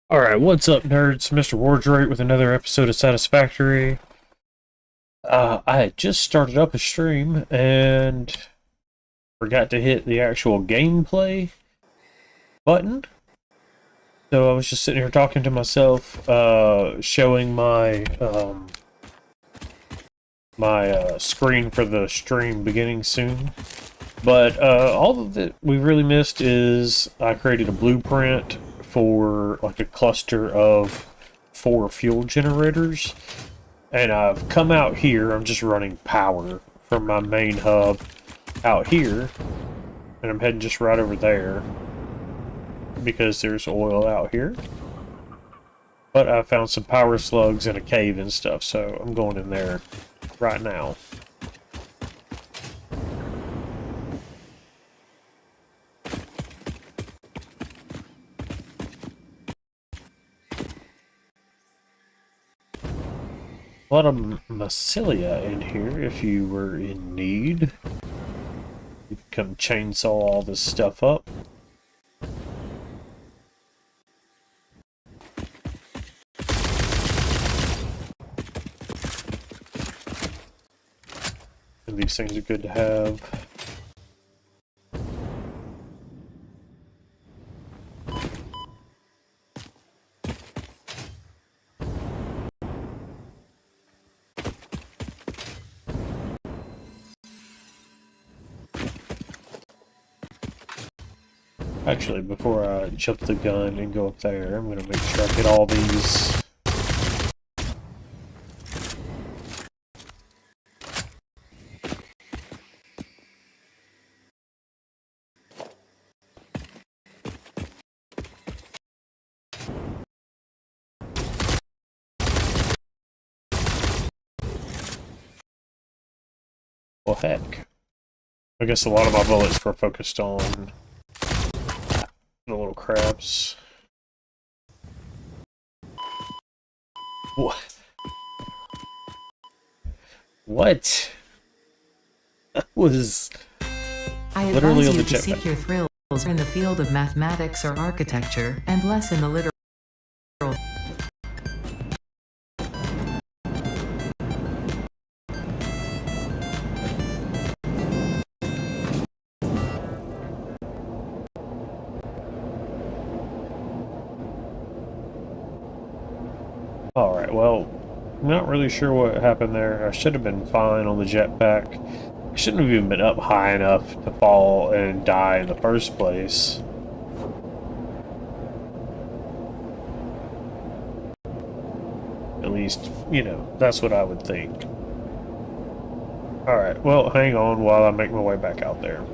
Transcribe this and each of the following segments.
Alright, what's up, nerds? Mr.Wardrake with another episode of Satisfactory. I had just started up a stream and forgot to hit the actual gameplay button. So I was just sitting here talking to myself, showing my screen for the stream beginning soon. But all that we really missed is I created a blueprint for like a cluster of 4 fuel generators, and I've come out here. I'm just running power from my main hub out here, and I'm heading just right over there because there's oil out here. But I found some power slugs in a cave and stuff, so I'm going in there right now. A lot of mycelia in here if you were in need. You can come chainsaw all this stuff up. And these things are good to have. Actually, before I jump the gun and go up there, I'm going to make sure I get all these. Well, heck. I guess a lot of my bullets were focused on the little crabs. What? What? That was literally on the jetpack. To seek your thrills in the field of mathematics or architecture, and less in the literal. Alright, well, I'm not really sure what happened there. I should have been fine on the jetpack. I shouldn't have even been up high enough to fall and die in the first place. At least, you know, that's what I would think. Alright, well, hang on while I make my way back out there.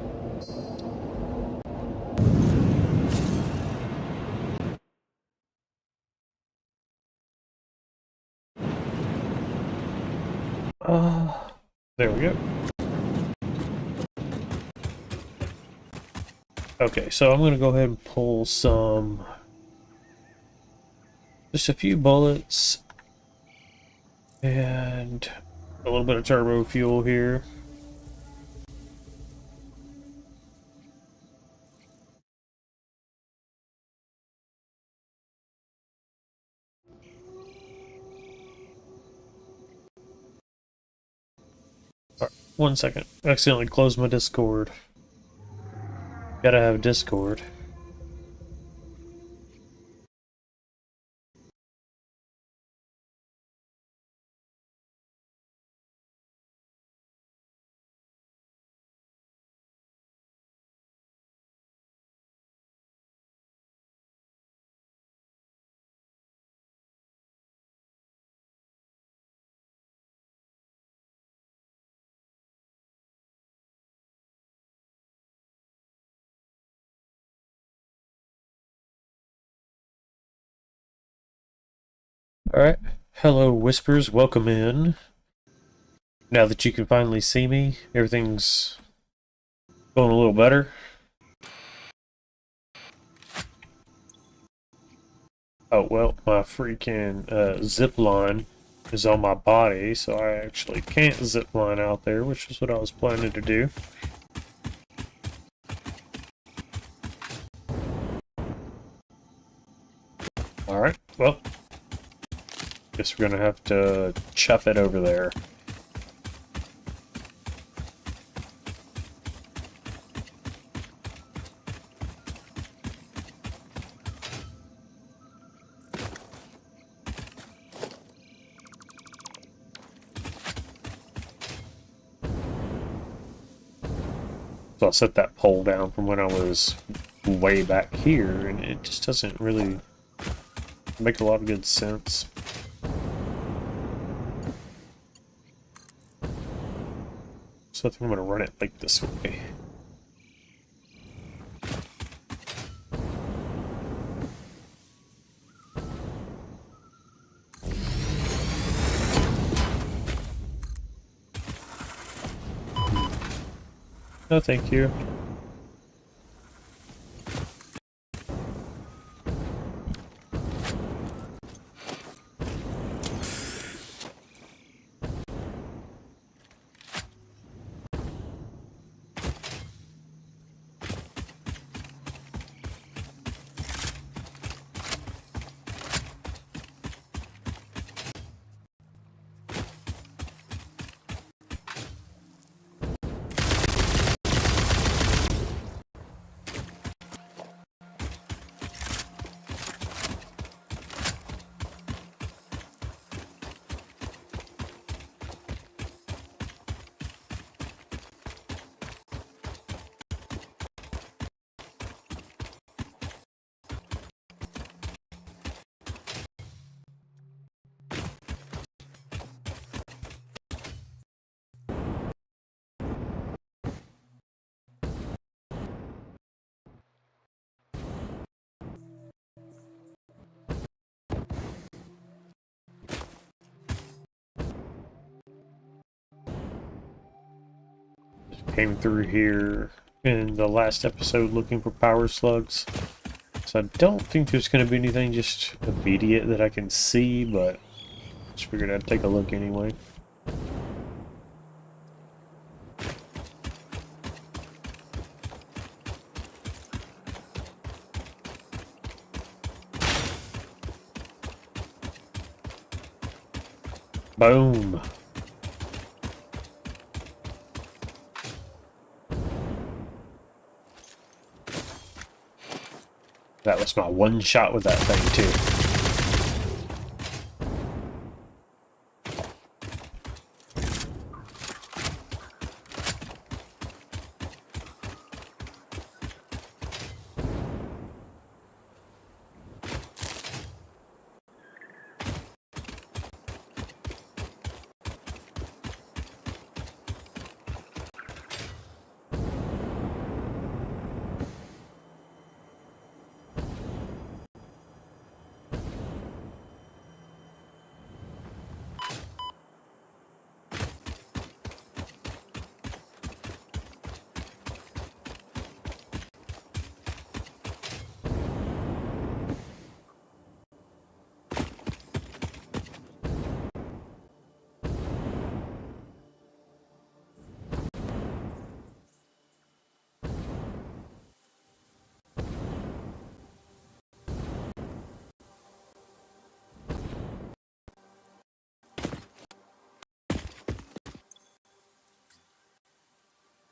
There we go. Okay, so I'm going to go ahead and pull just a few bullets and a little bit of turbo fuel here. One second. I accidentally closed my Discord. Gotta have Discord. Alright. Hello, Whispers. Welcome in. Now that you can finally see me, everything's going a little better. Oh, well, my freaking zip line is on my body, so I actually can't zip line out there, which is what I was planning to do. Alright. Well, guess we're gonna have to chuff it over there. So I'll set that pole down from when I was way back here, and it just doesn't really make a lot of good sense. So I think I'm going to run it like this way. No, thank you. Came through here in the last episode looking for power slugs. So I don't think there's going to be anything just immediate that I can see, but just figured I'd take a look anyway. Boom. That was my one shot with that thing, too.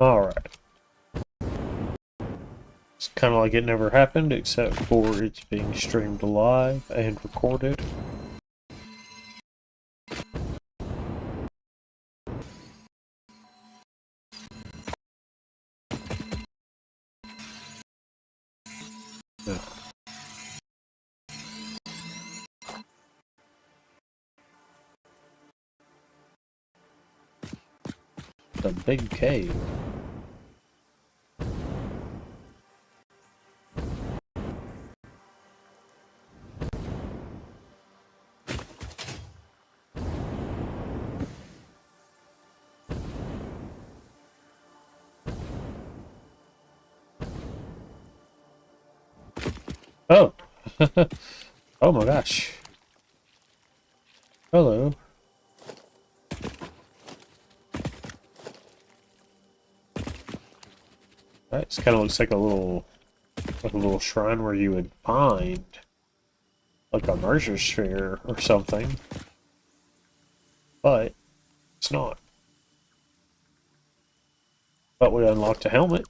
Alright. It's kind of like it never happened, except for it's being streamed live and recorded. The big cave. Oh! Oh my gosh. Hello. That kind of looks like a little shrine where you would find like a Mercer sphere or something, but it's not. But we unlocked a helmet.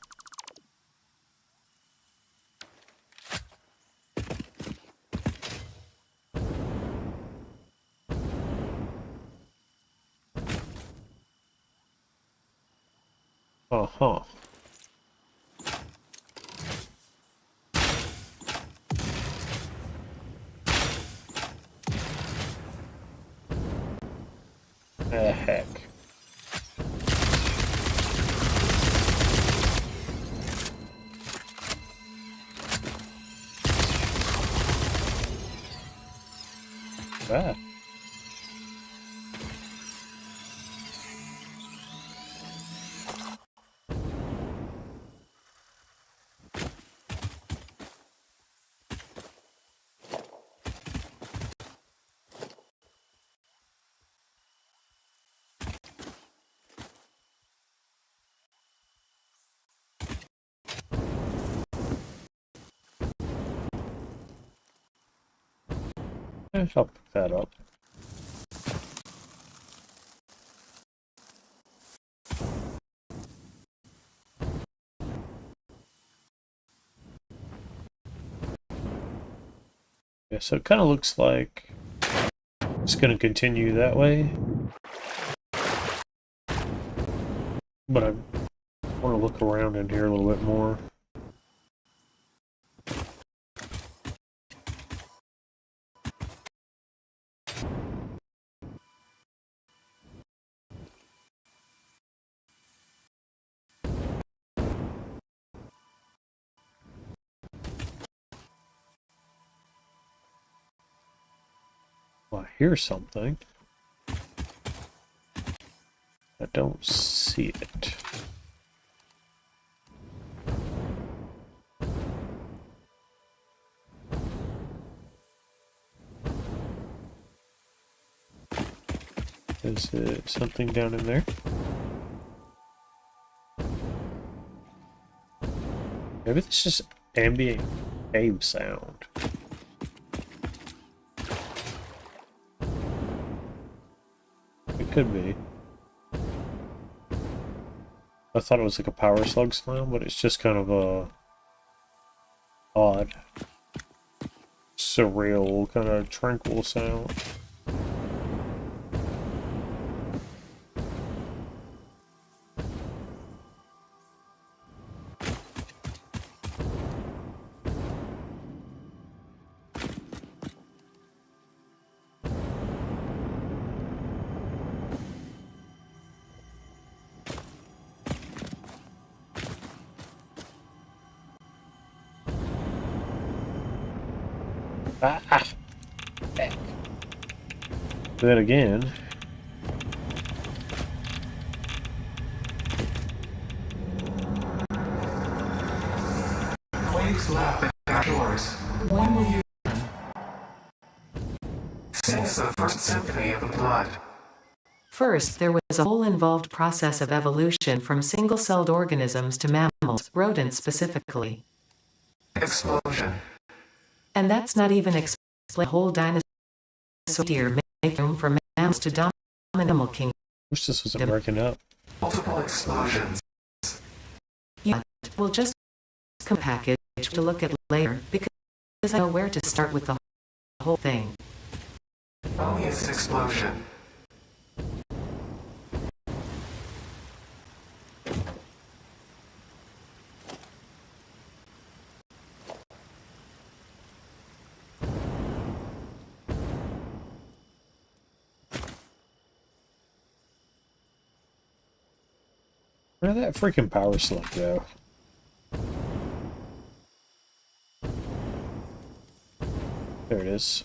Uh-huh. The heck. Ah. I'll pick that up. Yeah, so it kind of looks like it's going to continue that way. But I want to look around in here a little bit more. Well, I hear something. I don't see it. Is it something down in there? Maybe this is ambient cave sound. It could be. I thought it was like a power slug sound, but it's just kind of a odd, surreal, kind of tranquil sound. Ah! Heck. Then again, Waves lap at our shores. When will you Sings the first symphony of the blood. First, there was a whole involved process of evolution from single-celled organisms to mammals, rodents specifically. Explosion. And that's not even explain whole dinosaur deer make room for mammals to dominate animal kingdom. wish this wasn't breaking up. Multiple explosions. Yeah, we'll just come package to look at later because I know where to start with the whole thing. Only it's an explosion. Where did that freaking power slug go? There it is.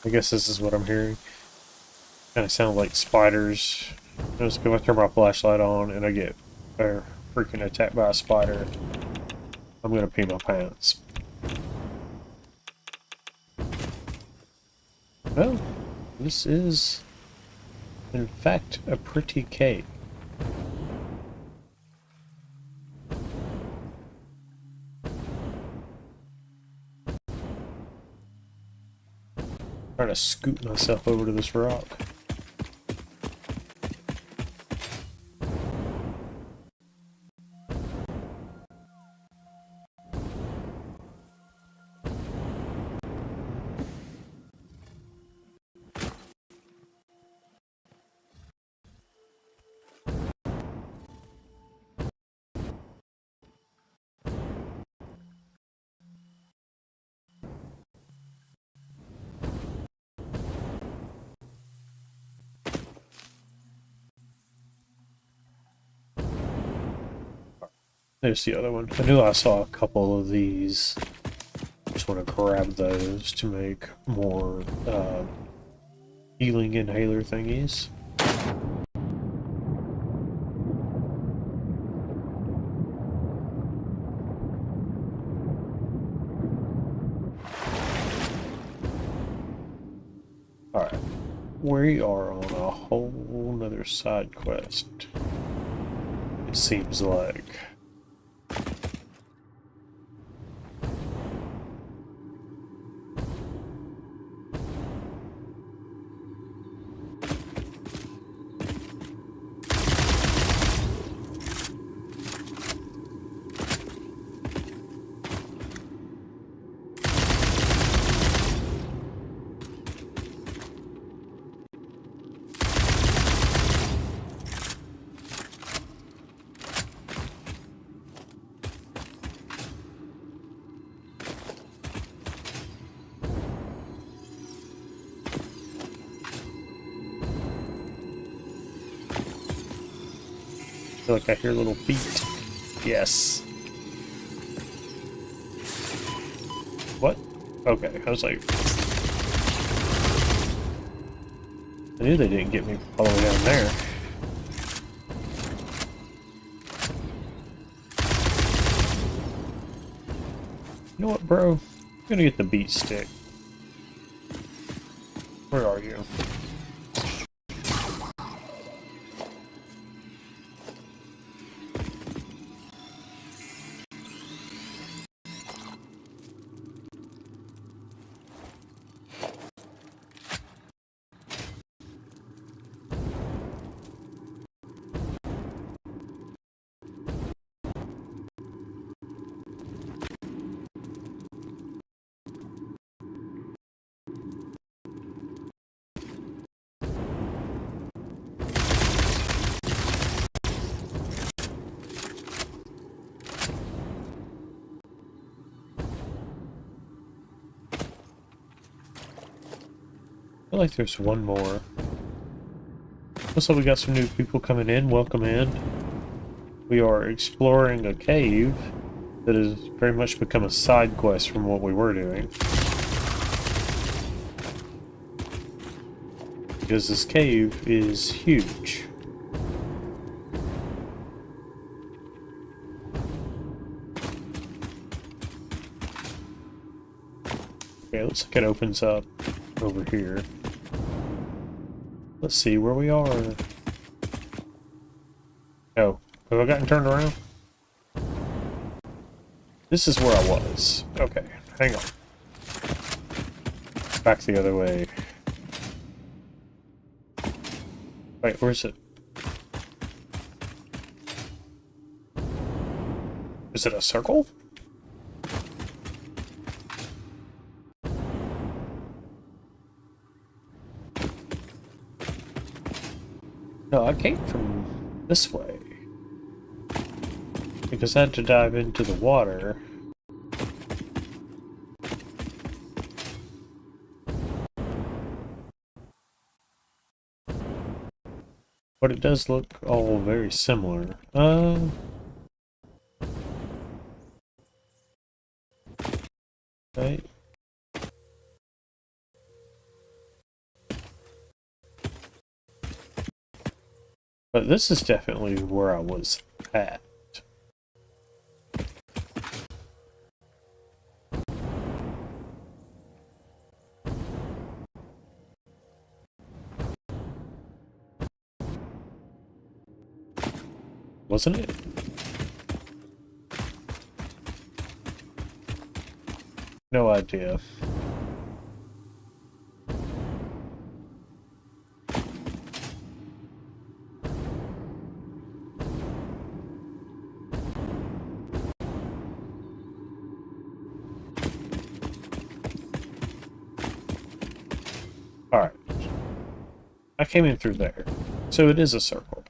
I guess this is what I'm hearing. Kind of sound like spiders. I just go and turn my flashlight on and I get freaking attacked by a spider. I'm gonna pee my pants. Well, this is, in fact, a pretty cave. Trying to scoot myself over to this rock. There's the other one. I knew I saw a couple of these. Just want to grab those to make more healing inhaler thingies. Alright. We are on a whole nother side quest. It seems like. I feel like I hear a little beat. Yes. What? Okay, I was like... I knew they didn't get me all the way down there. You know what, bro? I'm gonna get the beat stick. Where are you? I feel like there's one more. Looks like we got some new people coming in. Welcome in. We are exploring a cave that has very much become a side quest from what we were doing. Because this cave is huge. Okay, looks like it opens up over here. Let's see where we are. Oh, have I gotten turned around? This is where I was. Okay, hang on. Back the other way. Wait, where's it? Is it a circle? No, I came from this way. Because I had to dive into the water. But it does look all very similar. Right. But this is definitely where I was at. wasn't it? No idea. Alright. I came in through there. So it is a circle.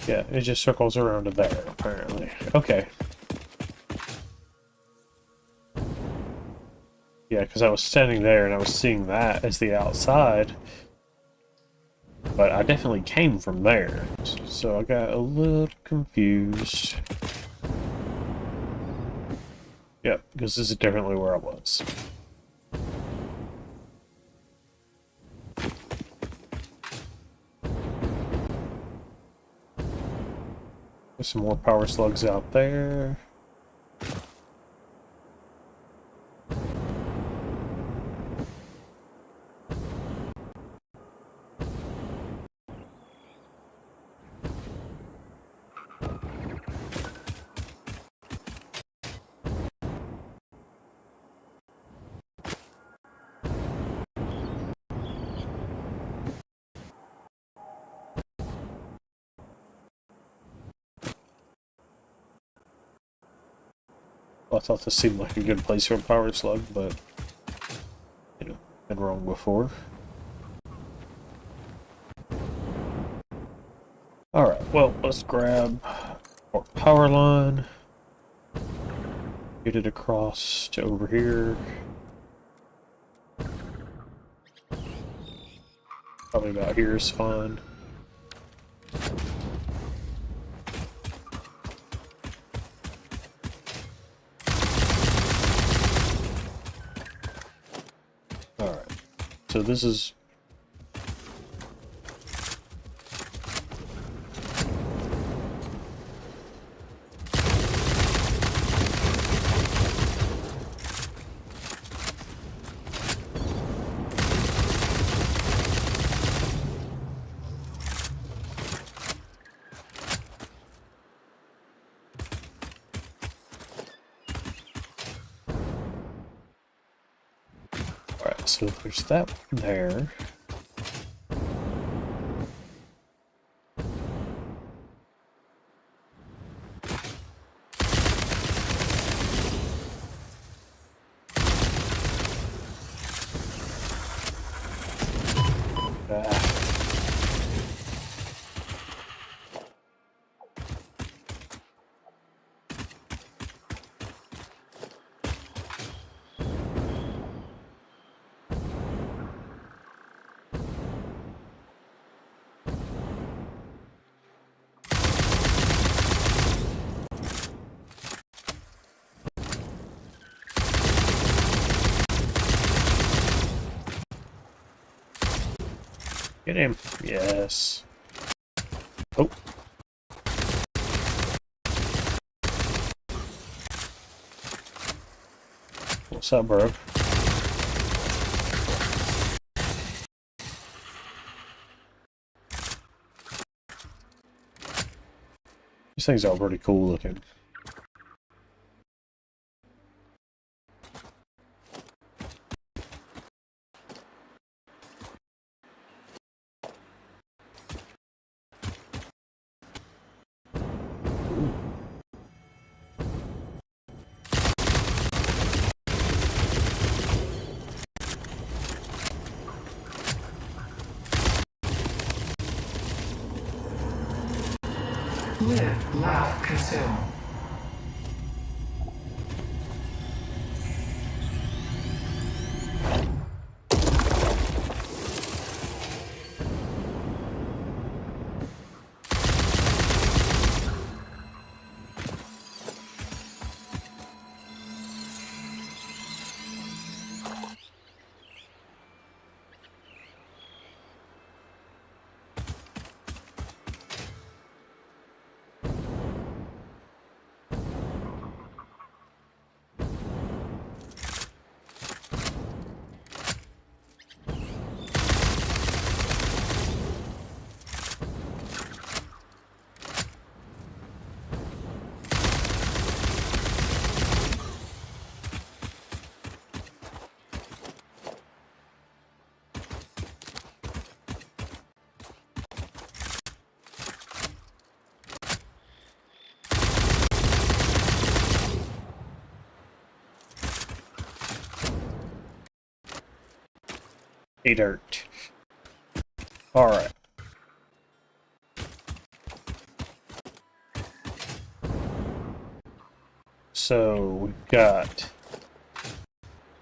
Yeah, it just circles around to there, apparently. Okay. Yeah, because I was standing there and I was seeing that as the outside. But I definitely came from there. So I got a little confused. Yep, because this is definitely where I was. There's some more power slugs out there. I thought this seemed like a good place for a power slug, but, you know, been wrong before. Alright, well, let's grab our power line. Get it across to over here. Probably about here is fine. Alright, so this is... Alright, so there's that one there. Get him. Yes. Oh. What's up, bro? These things are pretty cool looking. Live, laugh, consume. Hey, dirt. Alright. So, we've got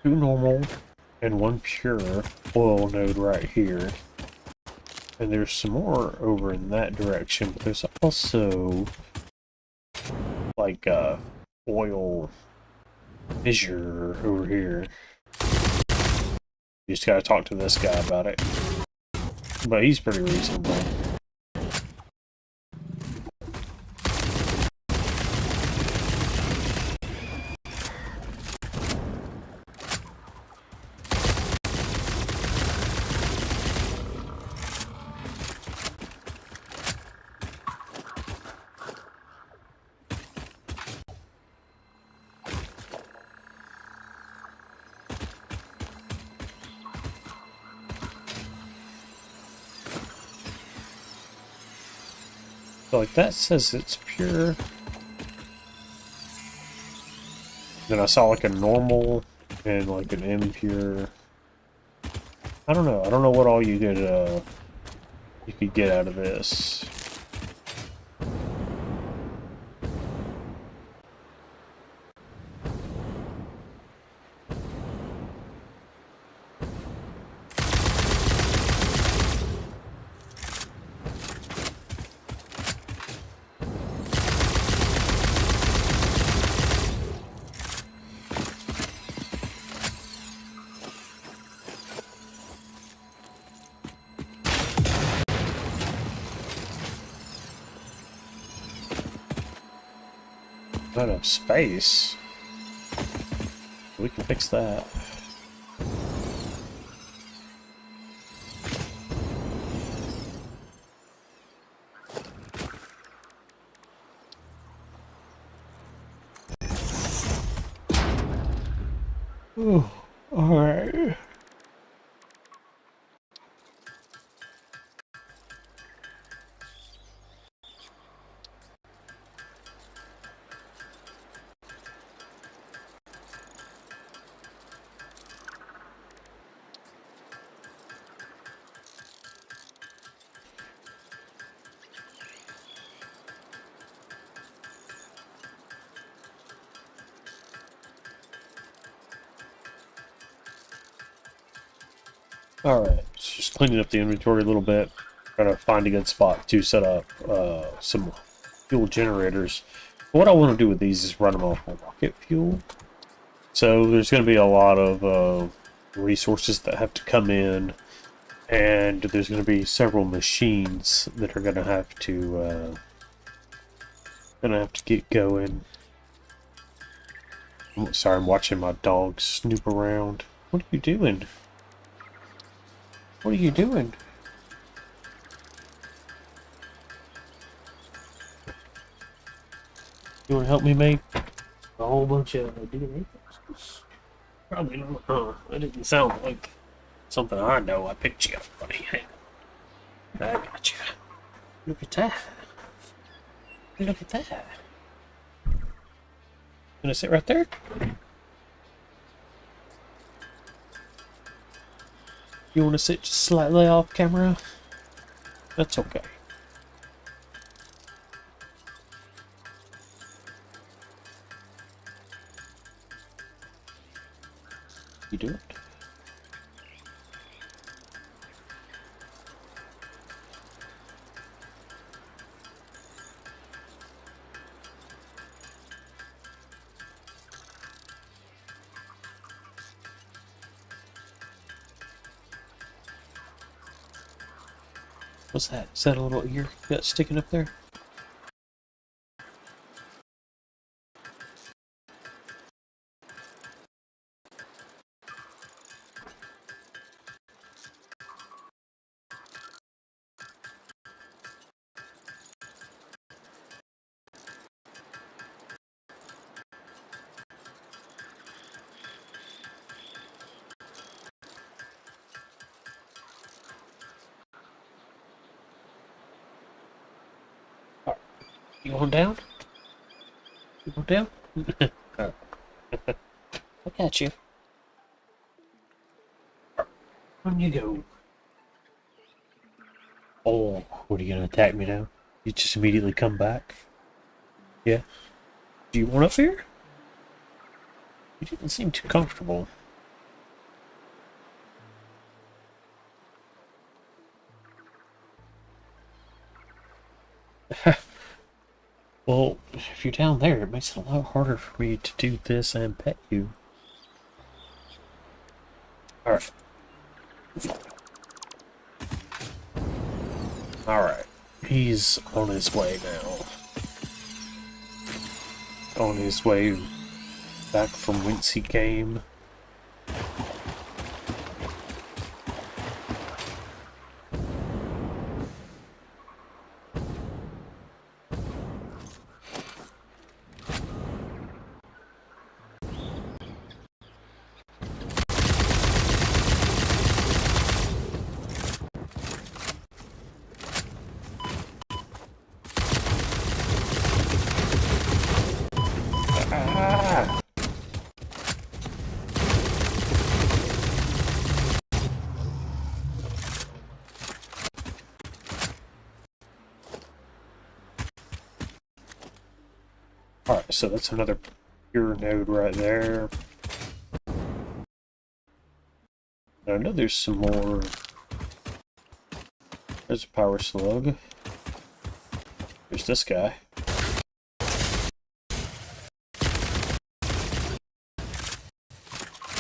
2 normal and 1 pure oil node right here. And there's some more over in that direction, but there's also like a oil fissure over here. You just gotta talk to this guy about it. But he's pretty reasonable. So like that says it's pure. Then I saw like a normal and like an impure. I don't know. I don't know what all you could get out of this. Not enough space. We can fix that. Oh, all right. Alright, just cleaning up the inventory a little bit. Trying to find a good spot to set up some fuel generators. What I want to do with these is run them off rocket fuel. So there's going to be a lot of resources that have to come in, and there's going to be several machines that are going to have to get going. Sorry, I'm watching my dog snoop around. What are you doing? What are you doing? You want to help me make a whole bunch of DNA tests? Probably not, huh? That didn't sound like something I know. I picked you up, buddy. Hey, I got you. Look at that. Look at that. Gonna sit right there? You want to sit just slightly off camera? That's okay. You do it. What's that? Is that a little ear you got sticking up there? Alright. You going down? You going down? I got you. On you go. Oh, what are you gonna attack me now? You just immediately come back? Yeah? Do you want up here? You didn't seem too comfortable. Well, if you're down there, it makes it a lot harder for me to do this and pet you. Alright. Alright. He's on his way now. On his way back from whence he came. Ah! Alright, so that's another pure node right there. I know there's some more. There's a power slug. There's this guy.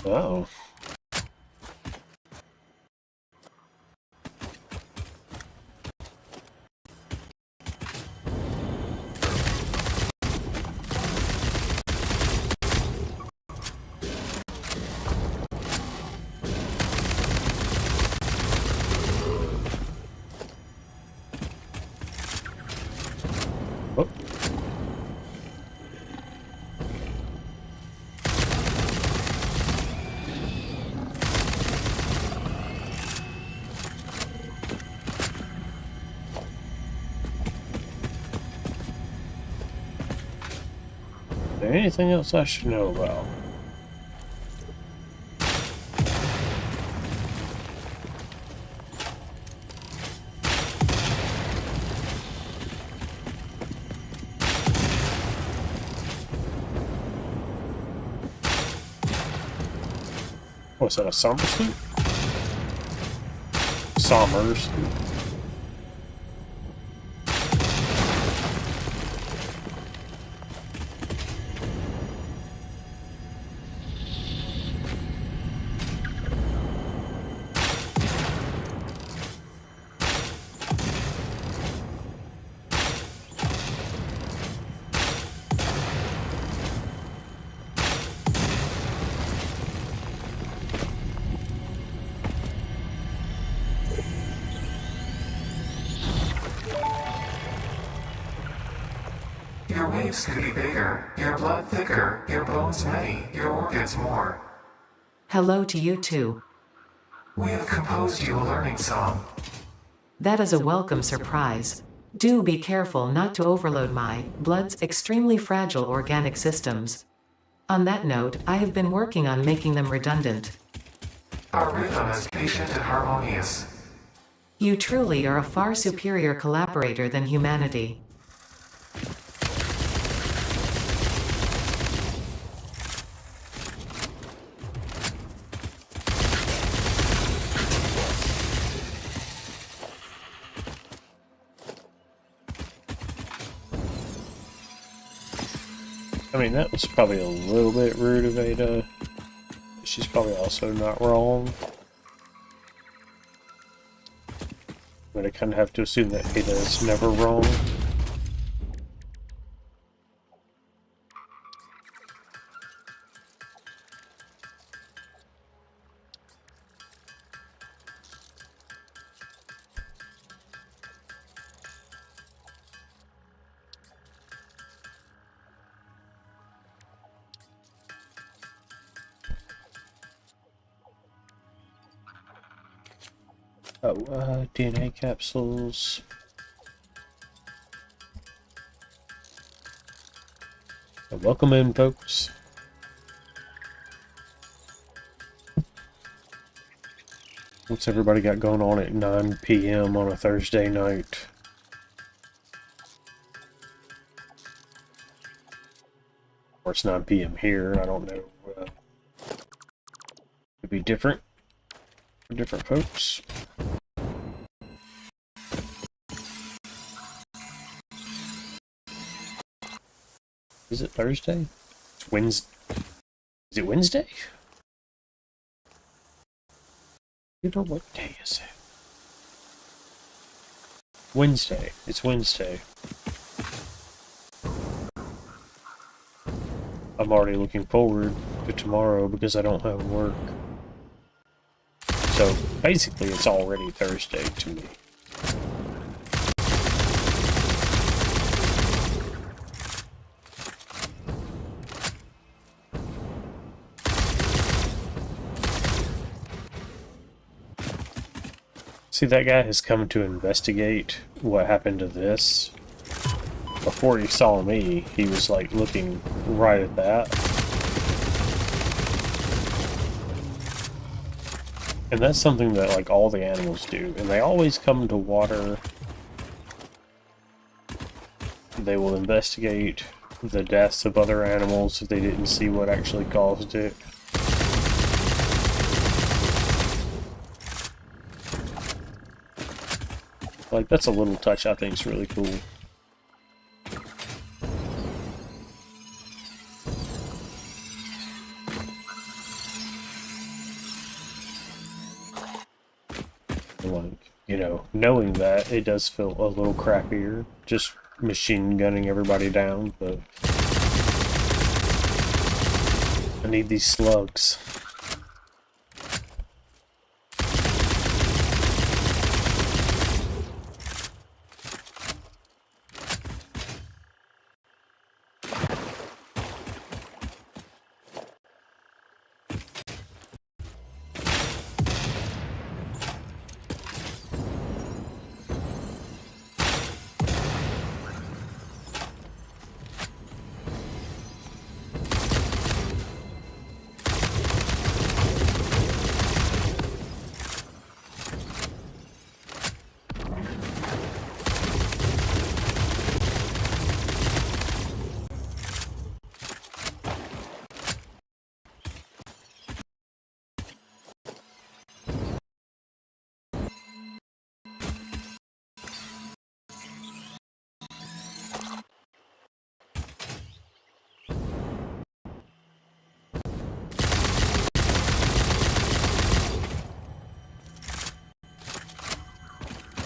Oh. Oh. Is there anything else I should know about? What's that, a Somber sloop? Sommers. Your waves could be bigger, your blood thicker, your bones many, your organs more. Hello to you too. We have composed you a learning song. That is a welcome surprise. Do be careful not to overload my blood's extremely fragile organic systems. On that note, I have been working on making them redundant. Our rhythm is patient and harmonious. You truly are a far superior collaborator than humanity. I mean, that was probably a little bit rude of Ada. She's probably also not wrong. But I kind of have to assume that Ada is never wrong. Oh, DNA capsules. Welcome in, folks. What's everybody got going on at 9 p.m. on a Thursday night? Or it's 9 p.m. here, I don't know. Could be different for different folks. Is it Thursday? It's Wednesday. Is it Wednesday? You know what day is it? Wednesday. It's Wednesday. I'm already looking forward to tomorrow because I don't have work. So basically it's already Thursday to me. See, that guy has come to investigate what happened to this. Before he saw me, he was like looking right at that. And that's something that like all the animals do. And they always come to water. They will investigate the deaths of other animals if they didn't see what actually caused it. Like, that's a little touch I think is really cool. Like, you know, knowing that, it does feel a little crappier, just machine gunning everybody down, but I need these slugs.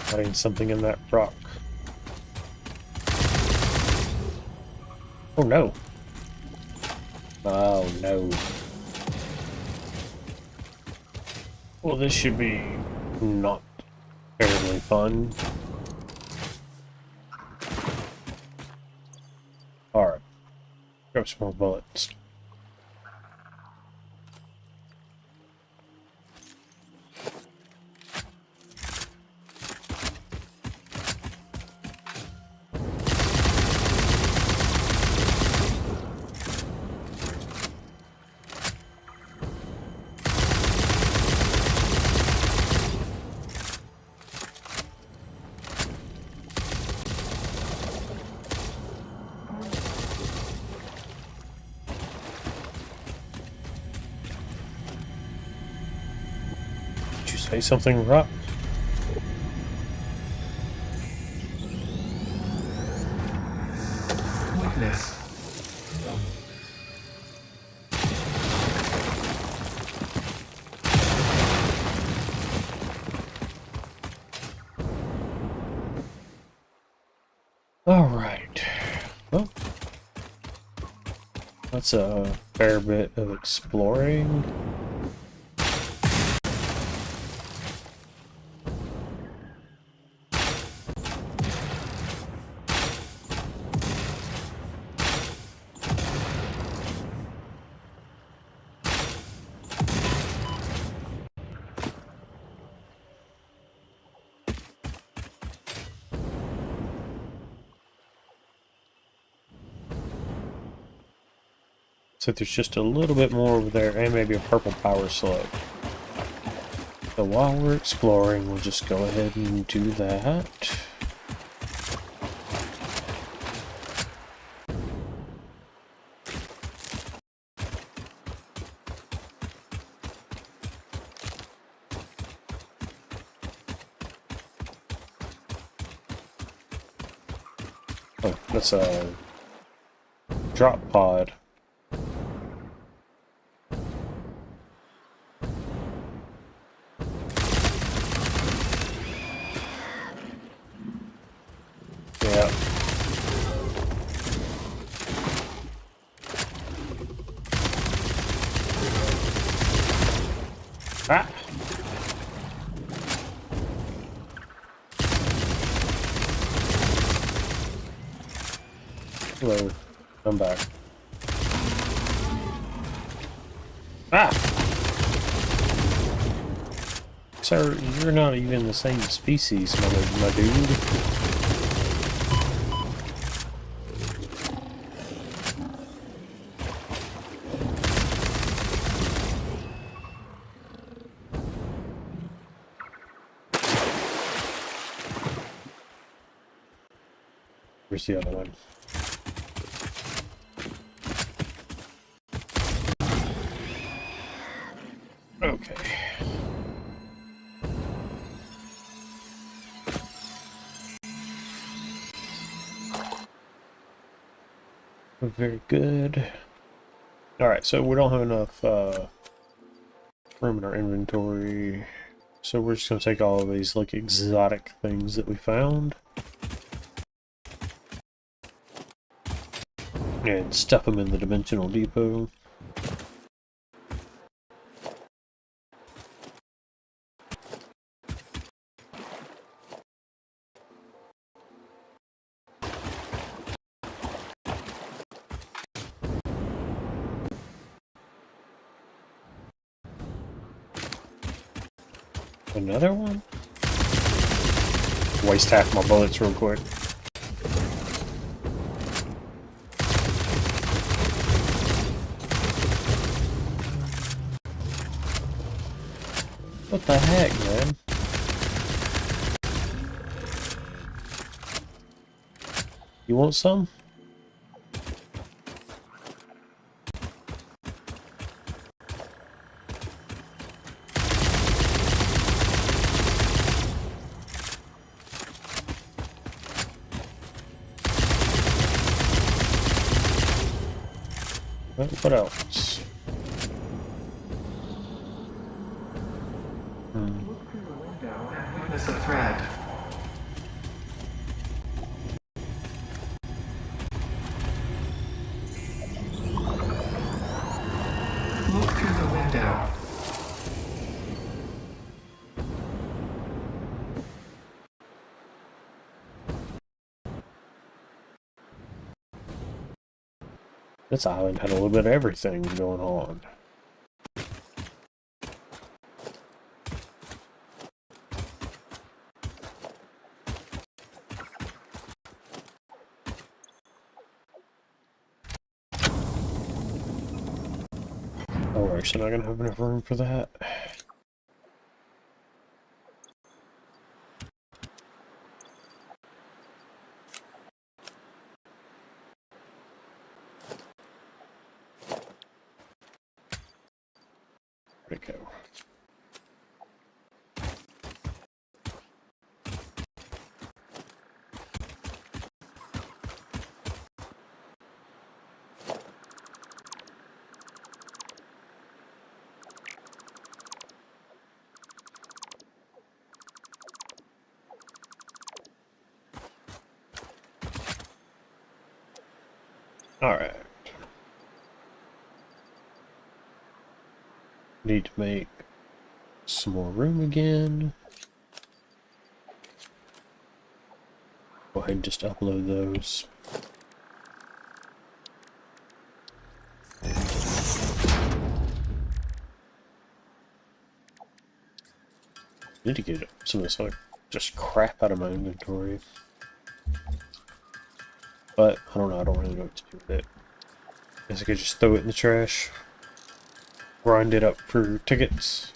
Find something in that rock. Oh no. Oh no. Well, this should be not terribly fun. Alright. Grab some more bullets. Say something, Rock. Witness. Alright. Well, that's a fair bit of exploring. So there's just a little bit more over there, and maybe a purple power slug. So while we're exploring, we'll just go ahead and do that. Oh, that's a drop pod. Yeah. Ah! Hello. I'm back. Ah! Sir, you're not even the same species, my dude. Where's the other one? Okay. Very good. Alright, so we don't have enough room in our inventory. So we're just going to take all of these like exotic things that we found and stuff them in the dimensional depot. Another one? Waste half my bullets real quick. What the heck, man? You want some? What else? Look through the window and witness a thread. Look through the window. This island had a little bit of everything going on. Oh, we're actually not gonna have enough room for that. Where'd it go? Alright. Need to make some more room again. Go ahead and just upload those. Need to get some of this other just crap out of my inventory. But, I don't know, I don't really know what to do with it. Guess I could just throw it in the trash. Grind it up for tickets.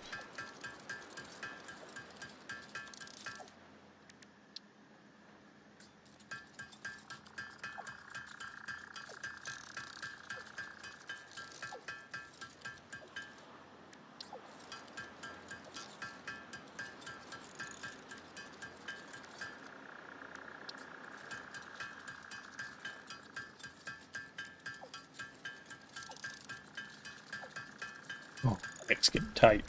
It's getting tight.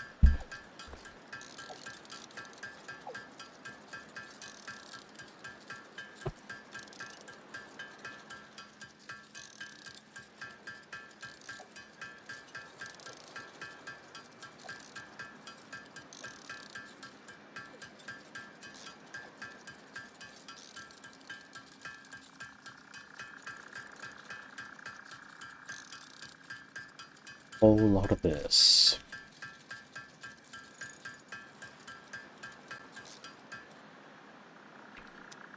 Whole lot of this.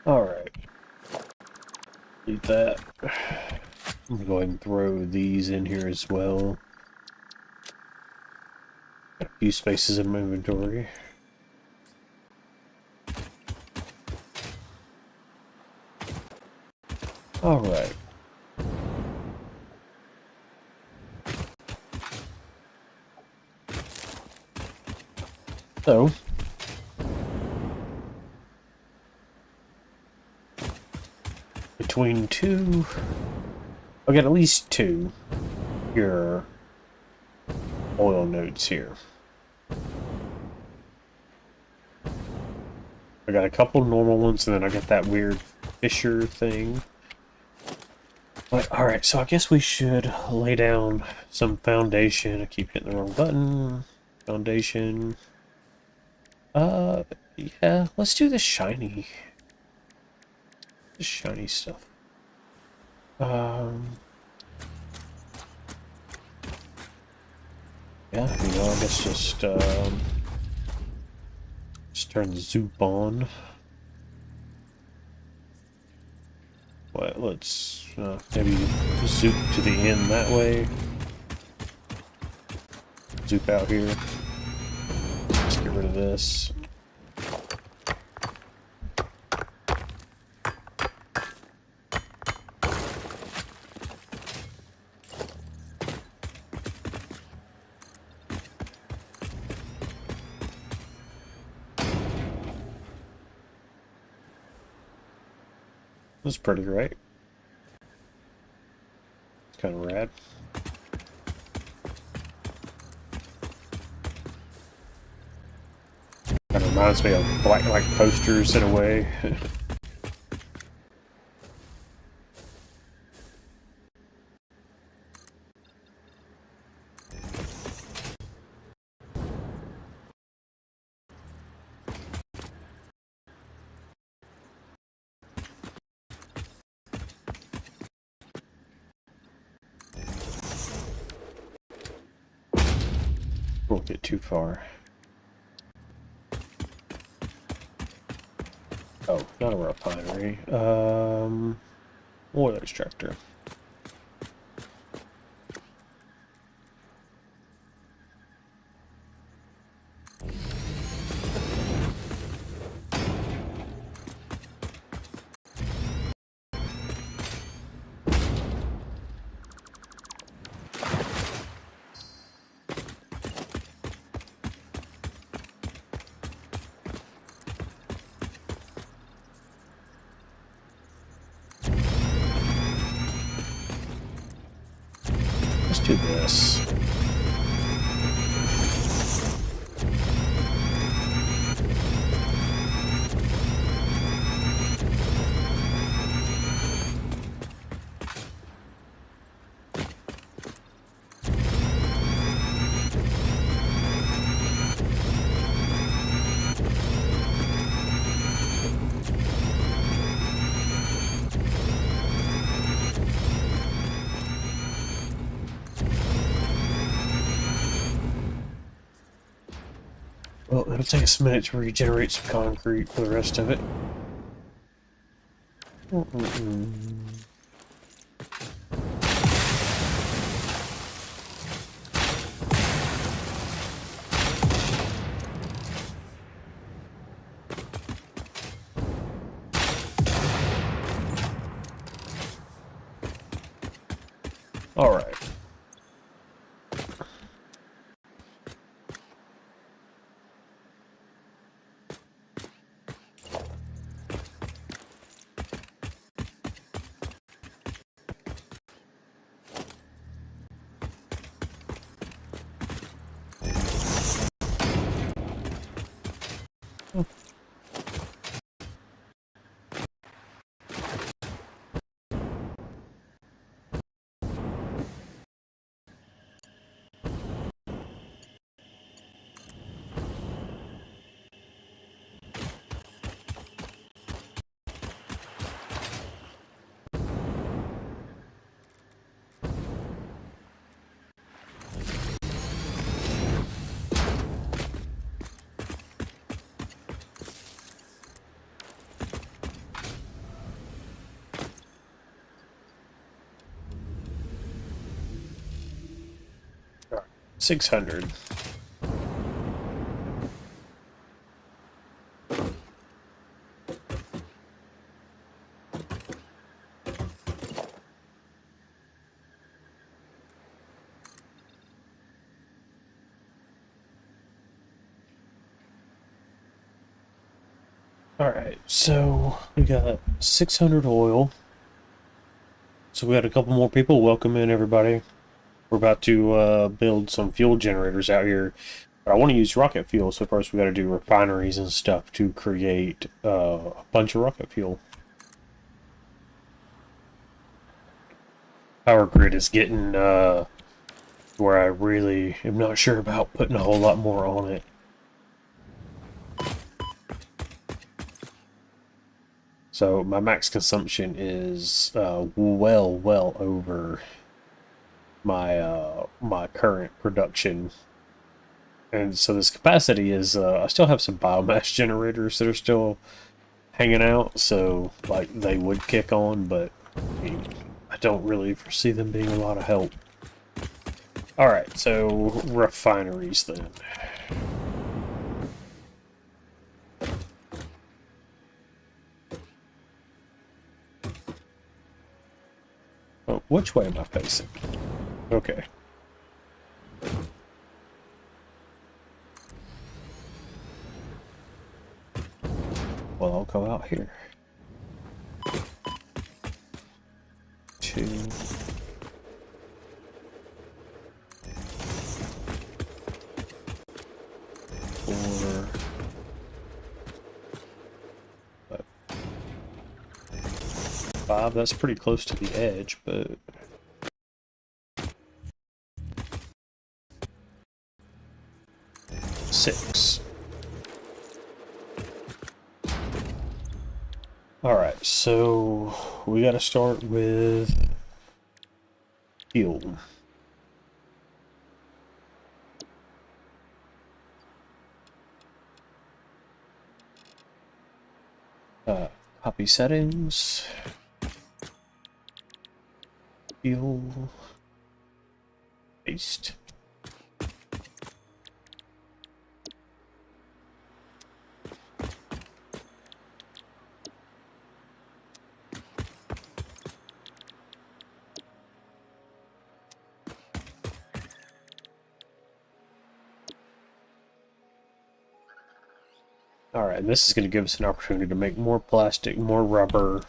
Alright. Leave that. I'm gonna go ahead and throw these in here as well. Got a few spaces in my inventory. Alright. So, between two, I'll get at least two pure oil nodes here. I got a couple normal ones, and then I got that weird fisher thing. But, alright, so I guess we should lay down some foundation. I keep hitting the wrong button. Foundation. Yeah, let's do the shiny. The shiny stuff. Yeah, I guess just turn the zoop on. What, let's maybe zoop to the end that way. Zoop out here. Let's get rid of this. That's pretty right. It's kind of rad. Kind of reminds me of black like posters in a way. Won't get too far. Oh, not a refinery. Oil extractor. Let's do this. Well, it'll take us a minute to regenerate some concrete for the rest of it. All right. 600. Alright, so we got 600 oil. So we got a couple more people. Welcome in, everybody. We're about to build some fuel generators out here. But I want to use rocket fuel, so first we got to do refineries and stuff to create a bunch of rocket fuel. Power grid is getting where I really am not sure about putting a whole lot more on it. So my max consumption is well over my my current production, and so this capacity is I still have some biomass generators that are still hanging out, so like they would kick on, but I mean, I don't really foresee them being a lot of help. All right, so refineries then. Oh, which way am I facing? Okay. Well, I'll go out here. 2. 4. 5. That's pretty close to the edge, but 6. Alright, so we gotta start with fuel. Copy settings. Fuel. Paste. Alright, and this is going to give us an opportunity to make more plastic, more rubber,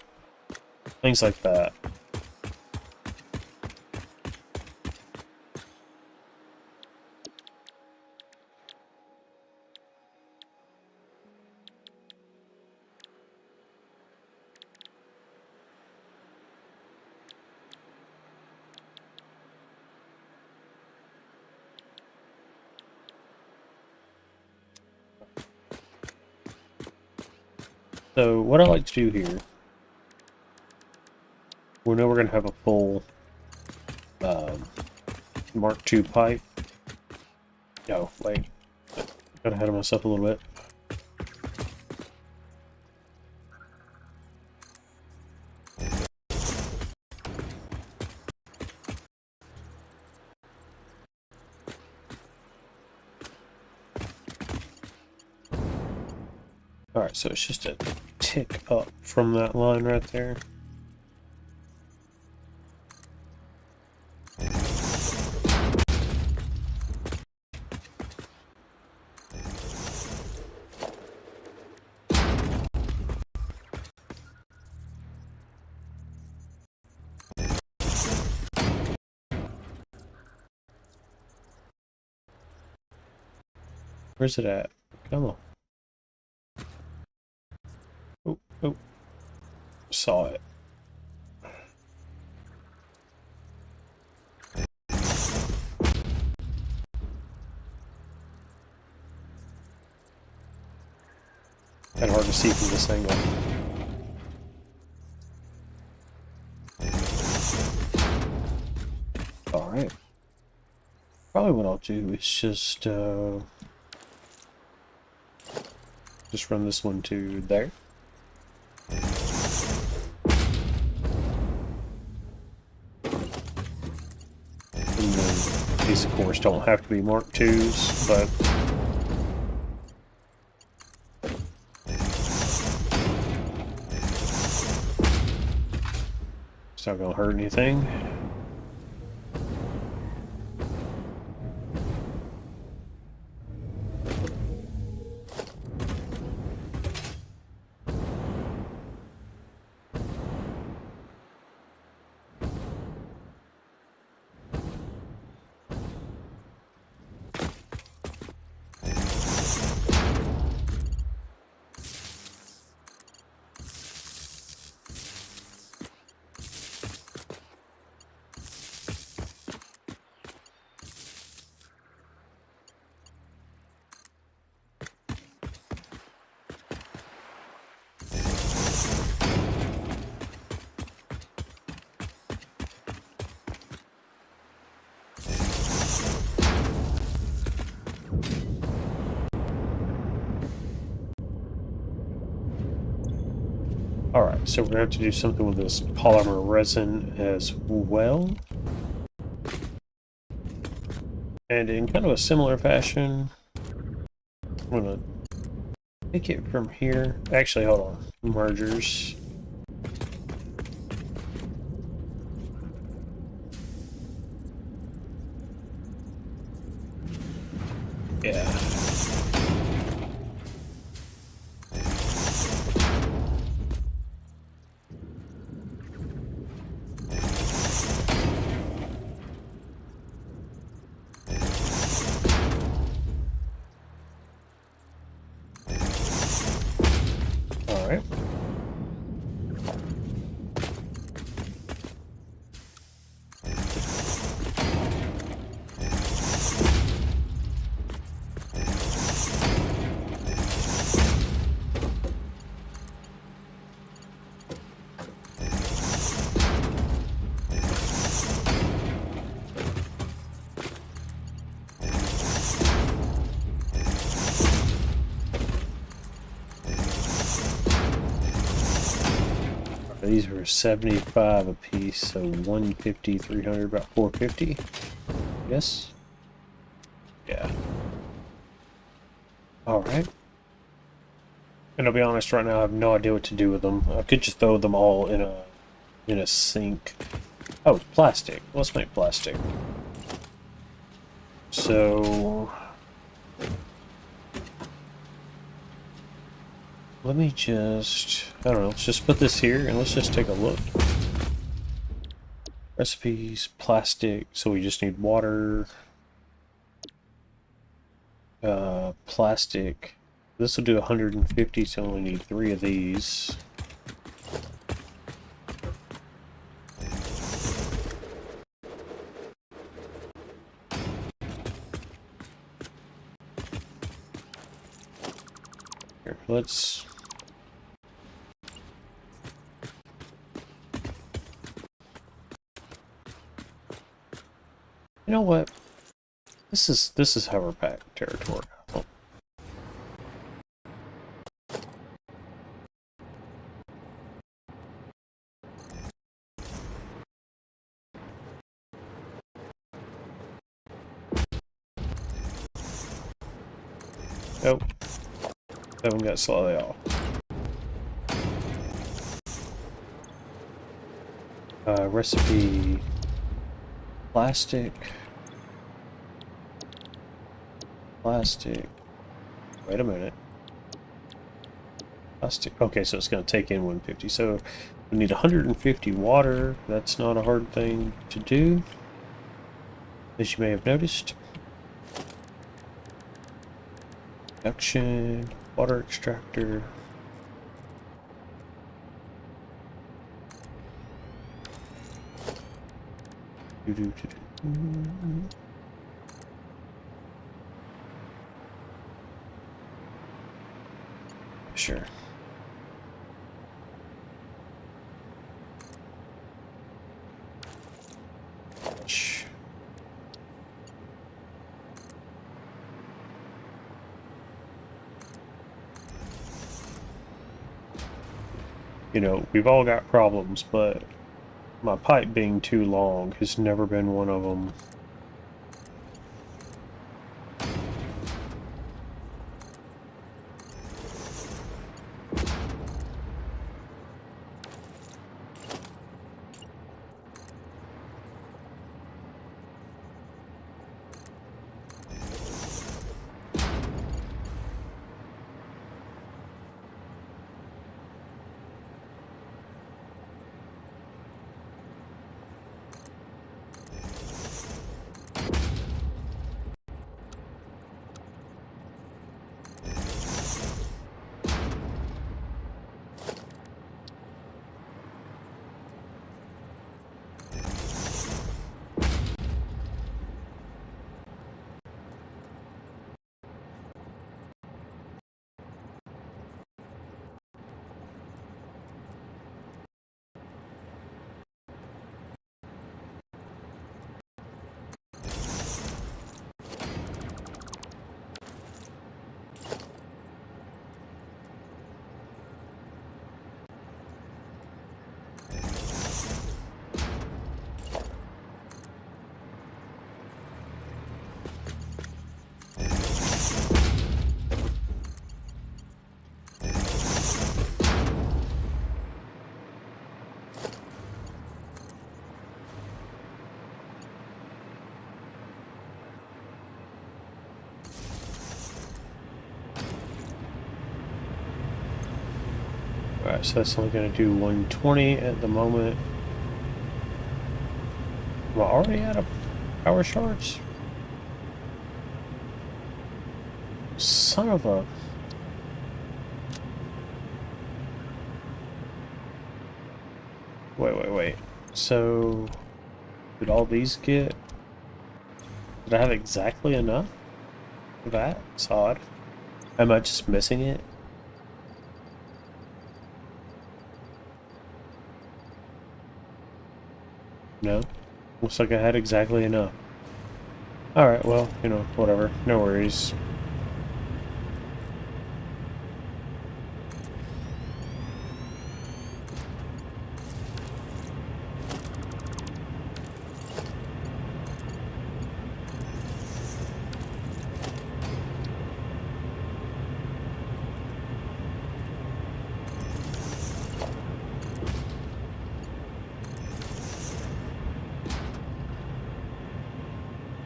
things like that. So what I like to do here, we know we're going to have a full Mark II pipe. No, wait, got ahead of myself a little bit. Alright, so it's just a tick up from that line right there. Where's it at? Come on. Oh, oh. Saw it. Kind of hard to see from this angle. Alright. Probably what I'll do is just run this one to there. And then these, of course, course, don't have to be Mark IIs, but it's not going to hurt anything. Alright, so we're going to have to do something with this polymer resin as well. And in kind of a similar fashion, I'm going to take it from here. Actually, hold on. Mergers. Yeah. Alright. These were 75 a piece, so 150, 300, about 450. Yes? Yeah. Alright. And I'll be honest, right now I have no idea what to do with them. I could just throw them all in a sink. Oh, plastic. Let's make plastic. So let me just, I don't know, let's just put this here and let's just take a look. Recipes, plastic, so we just need water, plastic. This will do 150, so I only need 3 of these. Here, let's... You know what? This is hover pack territory. Oh. Nope. That one got slightly off. Recipe. Plastic. Plastic. Wait a minute. Plastic. Okay, so it's going to take in 150. So we need 150 water. That's not a hard thing to do, as you may have noticed. Production. Water extractor. Sure. You know, we've all got problems, but my pipe being too long has never been one of them. Alright, so that's only going to do 120 at the moment. Am I already out of power shards? Son of a... Wait. So, did all these get... Did I have exactly enough for that? It's odd. Am I just missing it? No? Looks like I had exactly enough. Alright, well, you know, whatever. No worries.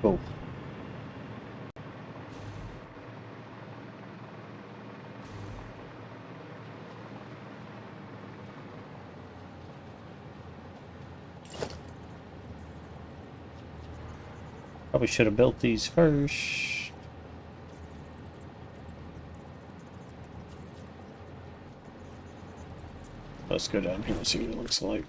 Cool. Probably should have built these first. Let's go down here and see what it looks like.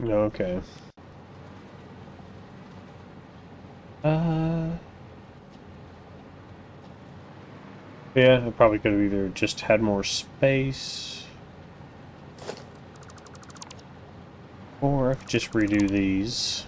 Okay. Yeah, I probably could have either just had more space, or I could just redo these.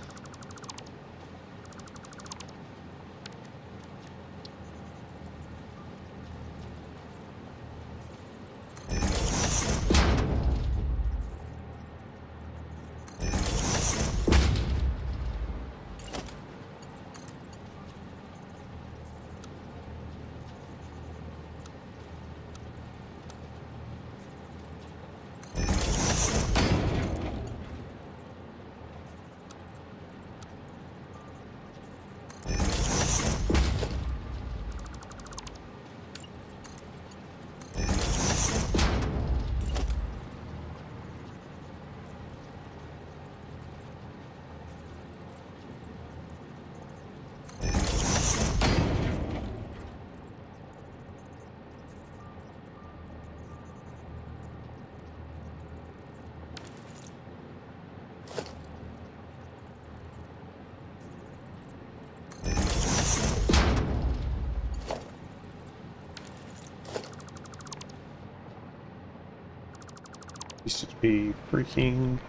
These should be freaking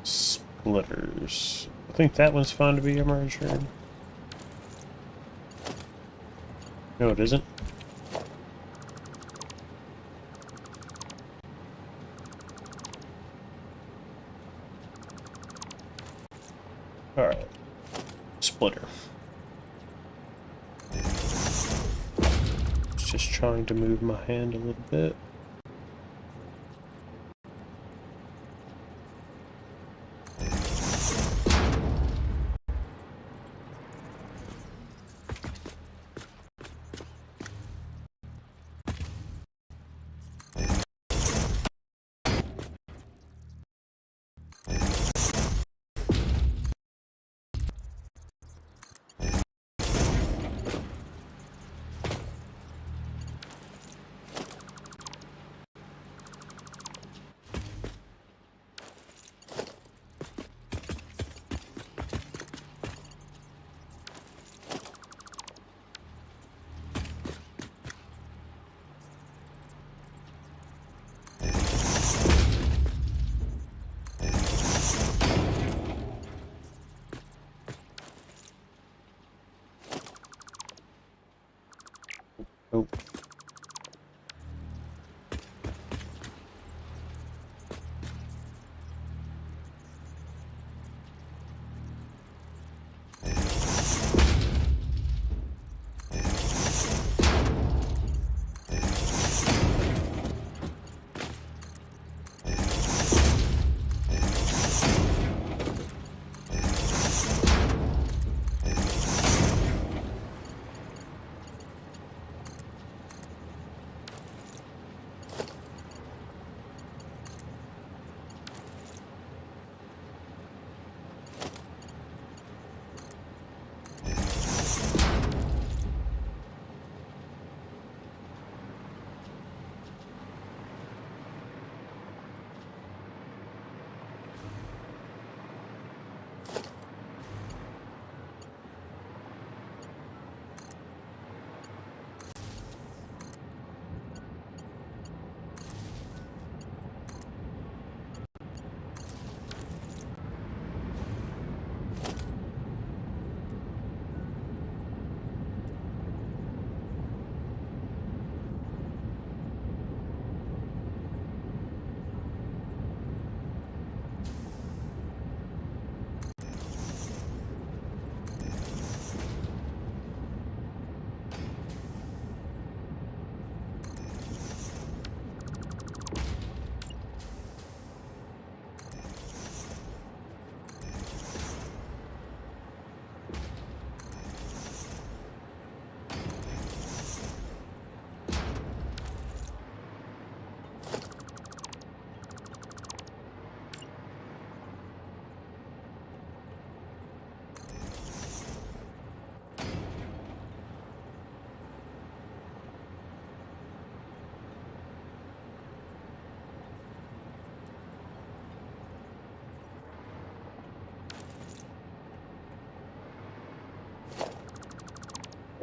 splitters. I think that one's fine to be a merger. No, it isn't. Alright. Splitter. Just trying to move my hand a little bit. Oh.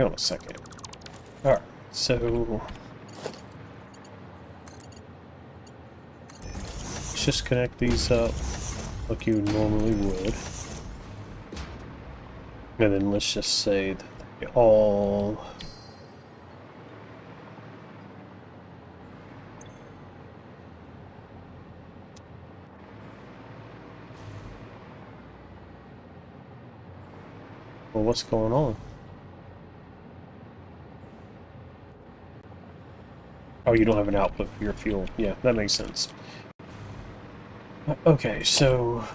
Hang on a second. Alright, so let's just connect these up like you normally would. And then let's just say that they all... Well, what's going on? Oh, you don't have an output for your fuel. Yeah, that makes sense. Okay, so...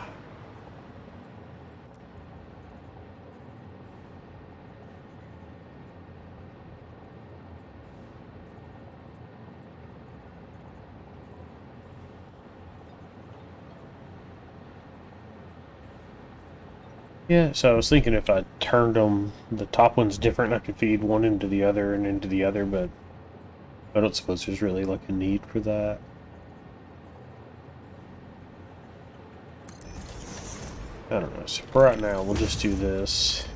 Yeah, so I was thinking if I turned them, the top one's different, I could feed one into the other and into the other, but I don't suppose there's really like a need for that. I don't know, so for right now, we'll just do this.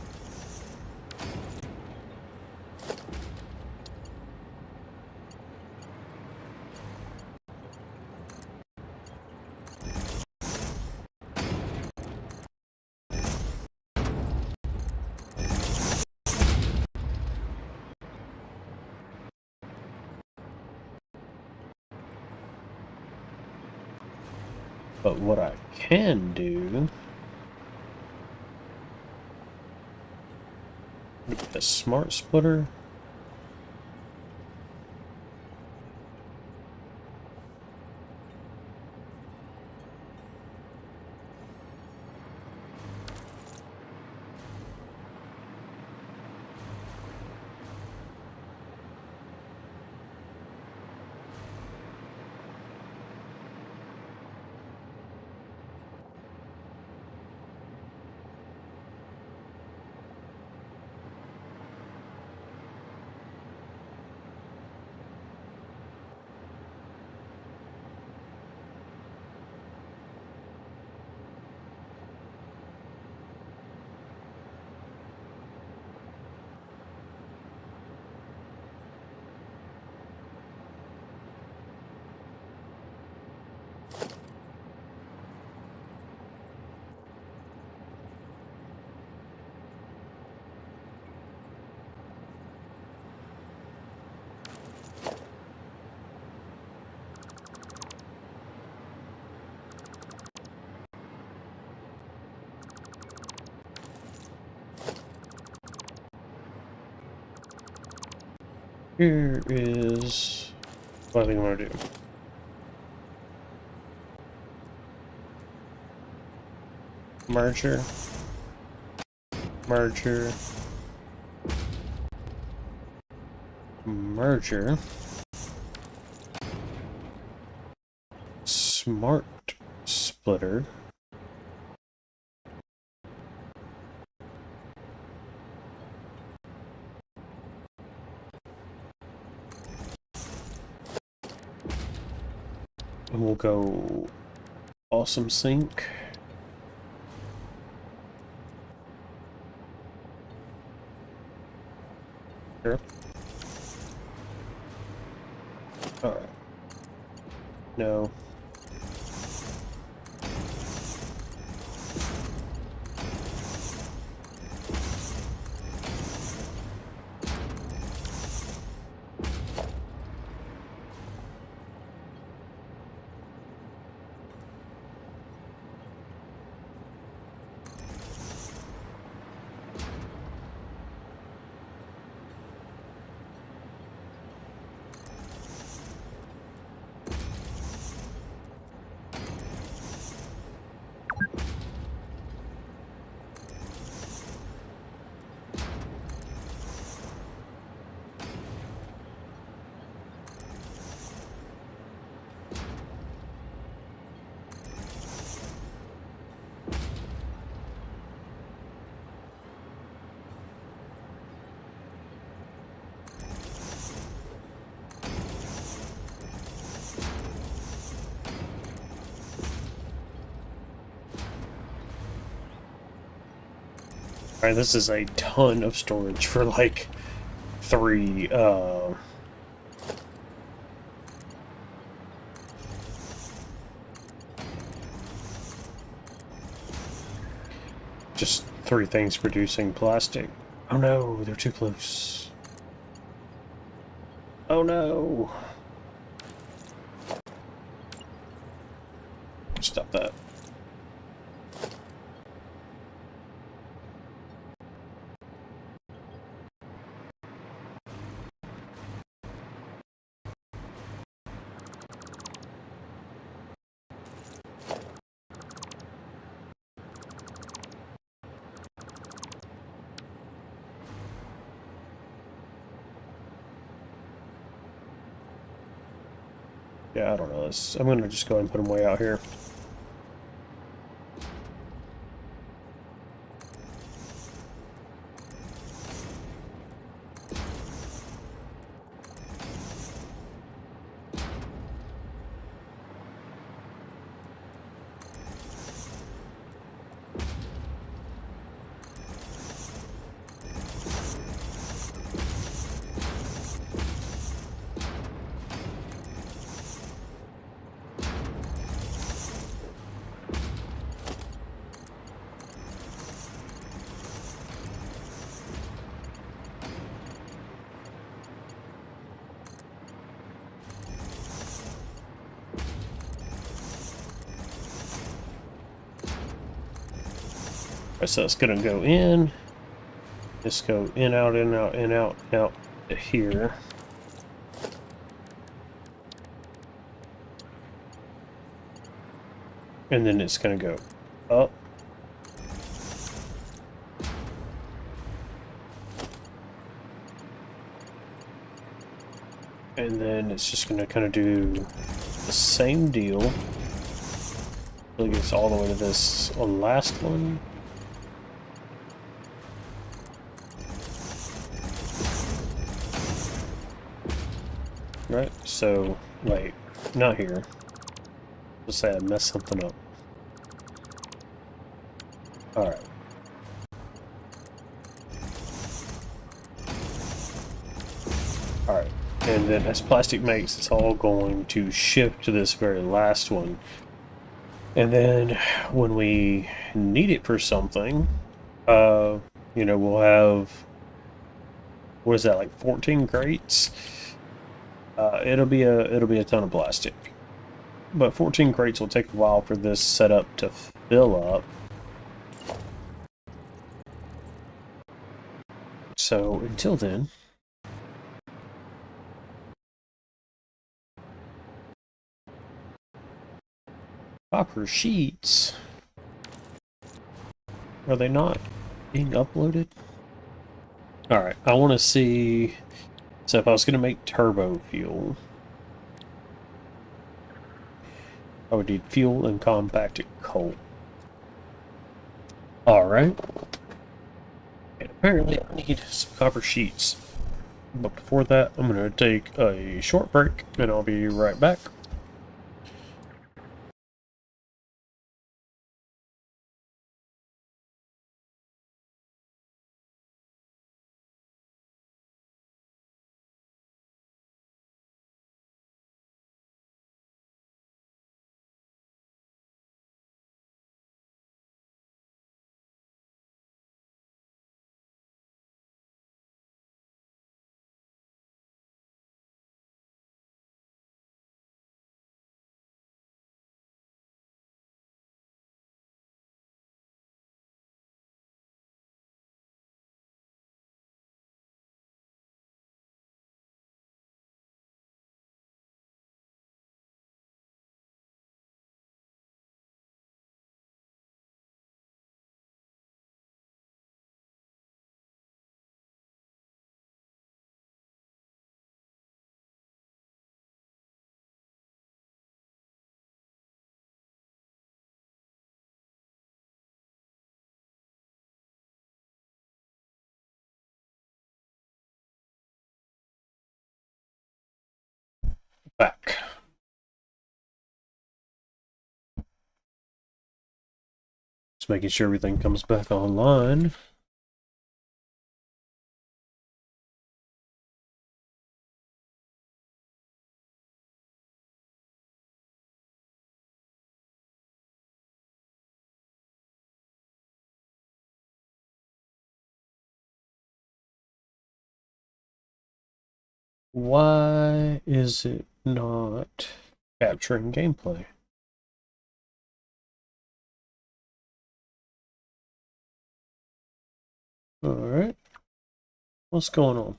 But what I can do... a smart splitter. Here is what I think I'm going to do. Merger. Merger. Merger. Smart splitter. And we'll go awesome sync. Here. Alright. No. Alright, this is a ton of storage for like 3 just 3 things producing plastic. Oh no, they're too close. Oh no. Stop that. Yeah, I don't know. I'm gonna just go ahead and put them way out here. Right, so it's gonna go in. Just go in, out, in, out, in, out, out to here. And then it's gonna go up. And then it's just gonna kind of do the same deal. Really gets all the way to this last one. Right, so, wait, not here. Let's say I messed something up. Alright. Alright, and then as plastic makes, it's all going to shift to this very last one. And then when we need it for something, you know, we'll have, what is that, like 14 crates? It'll be a ton of plastic. But 14 crates will take a while for this setup to fill up. So until then, copper sheets, are they not being uploaded? Alright, I want to see, so if I was going to make turbo fuel, I would need fuel and compacted coal. Alright. And apparently I need some copper sheets. But before that, I'm going to take a short break, and I'll be right back. Back. Just making sure everything comes back online. Why is it not capturing gameplay? Alright. What's going on?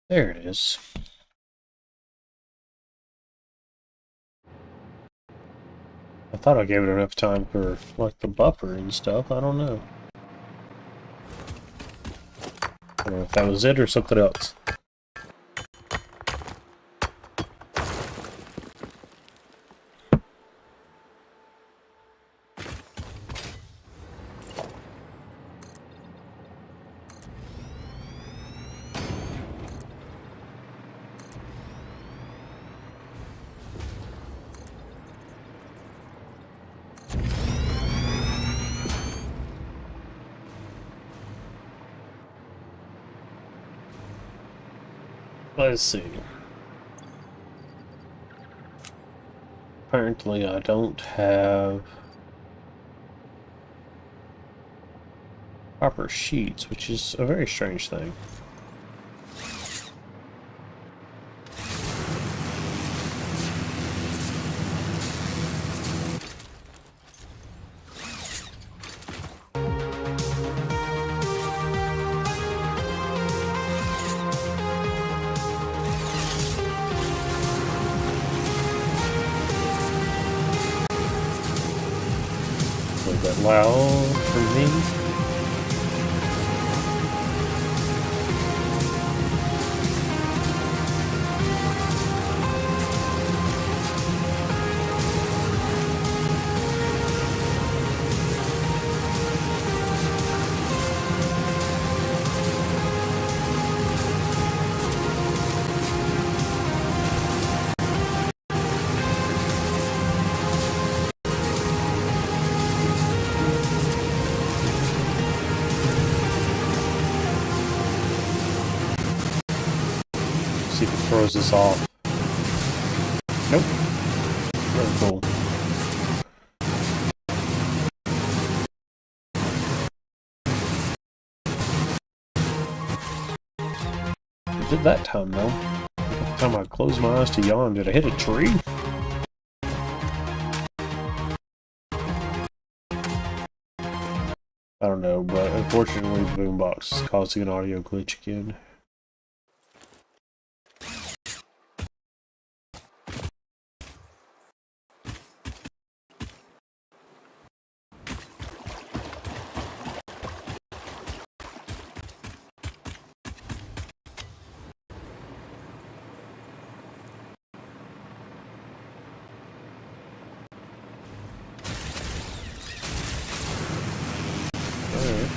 There it is. I thought I gave it enough time for, like, the buffer and stuff. I don't know. I don't know if that was it or something else. Let's see. Apparently I don't have proper sheets, which is a very strange thing. A little bit loud for me. See if it throws us off. Nope. Very cool. It did that time though. Every time I closed my eyes to yawn, did I hit a tree? I don't know, but unfortunately the boombox is causing an audio glitch again. Alright.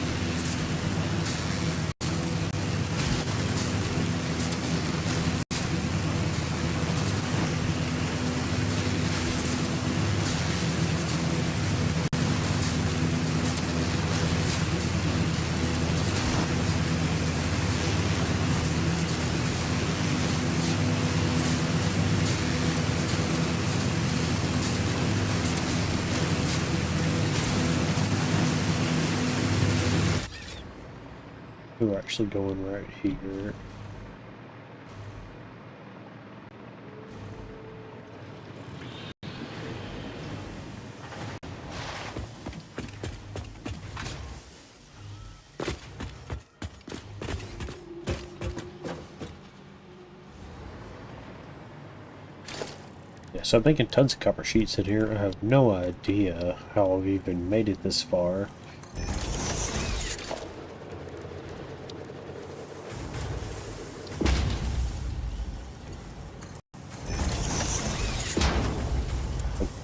We're actually going right here. Yeah, so I'm making tons of copper sheets in here. I have no idea how I've even made it this far.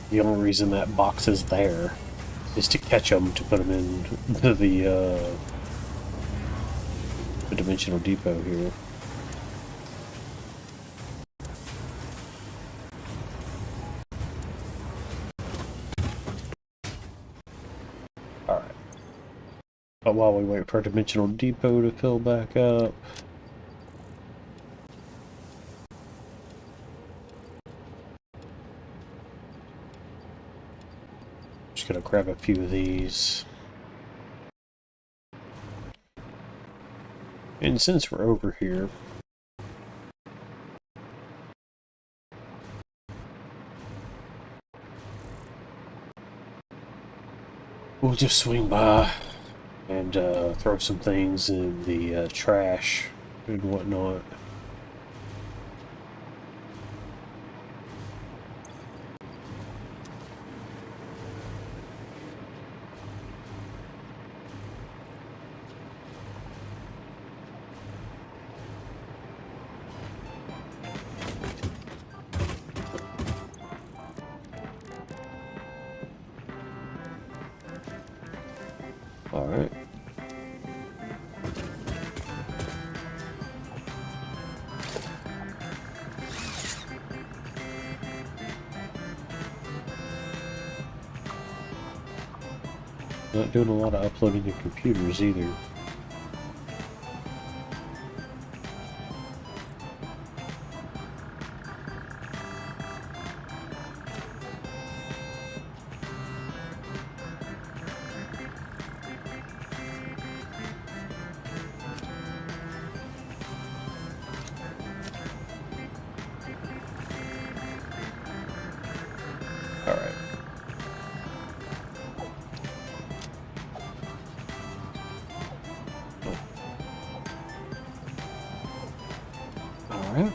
The only reason that box is there is to catch them, to put them in the dimensional depot here. Alright. But while we wait for our dimensional depot to fill back up, just gonna grab a few of these. And since we're over here, we'll just swing by and throw some things in the trash and whatnot. Alright. Not doing a lot of uploading to computers either. Alright. Alright.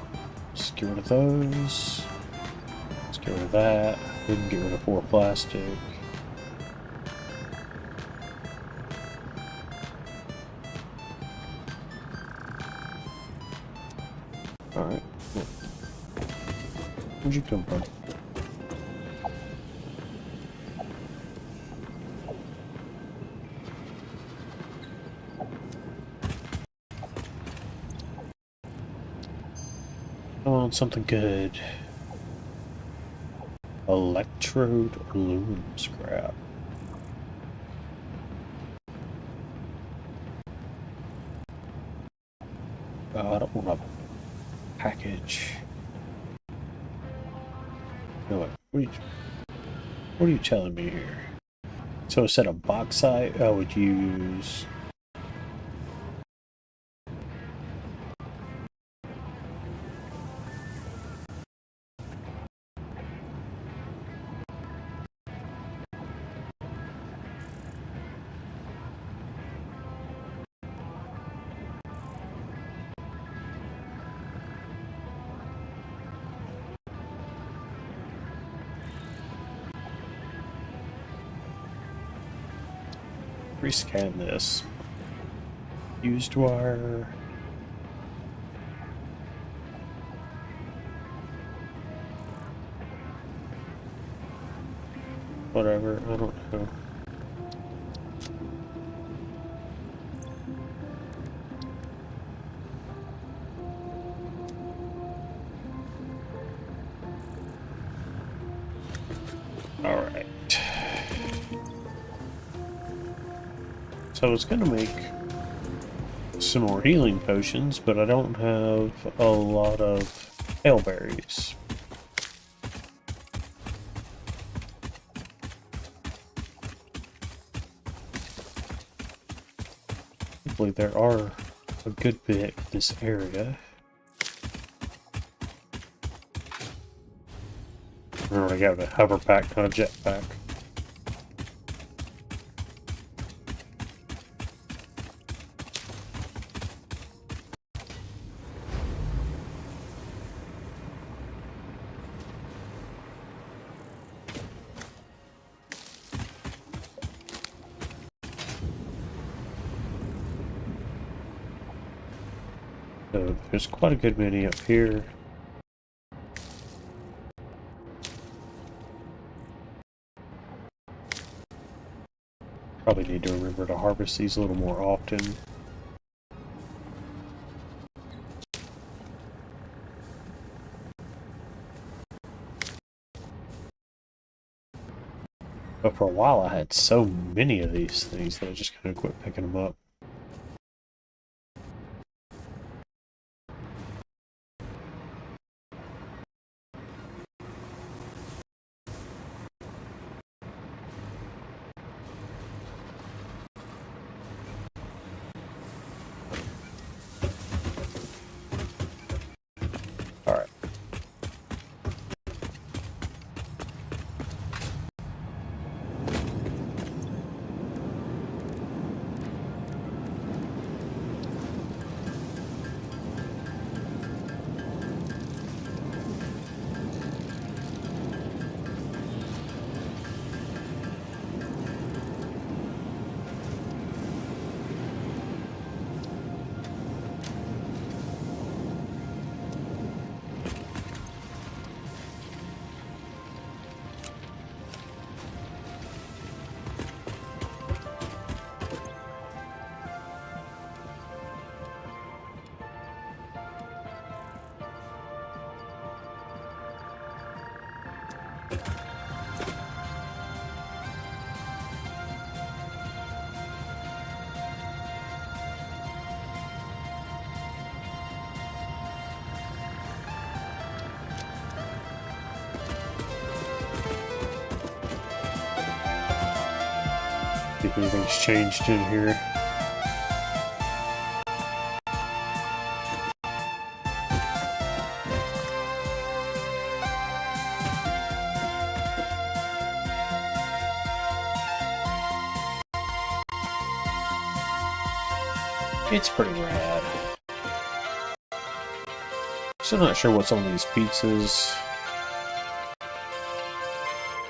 Let's get rid of those. Let's get rid of that. We can get rid of 4 plastic. Alright. Where'd you come from? I want something good. Electrode aluminum scrap. Oh, I don't want a package. No, what are you telling me here? So instead of bauxite, I would use... rescan this. Used wire. Whatever, I don't know. Alright. So I was gonna make some more healing potions, but I don't have a lot of elberries. Hopefully there are a good bit in this area. Remember, I got a hover pack, not a jet pack. So there's quite a good many up here. Probably need to remember to harvest these a little more often. But for a while I had so many of these things that I just kind of quit picking them up. See if anything's changed in here. It's pretty rad. Still not sure what's on these pizzas.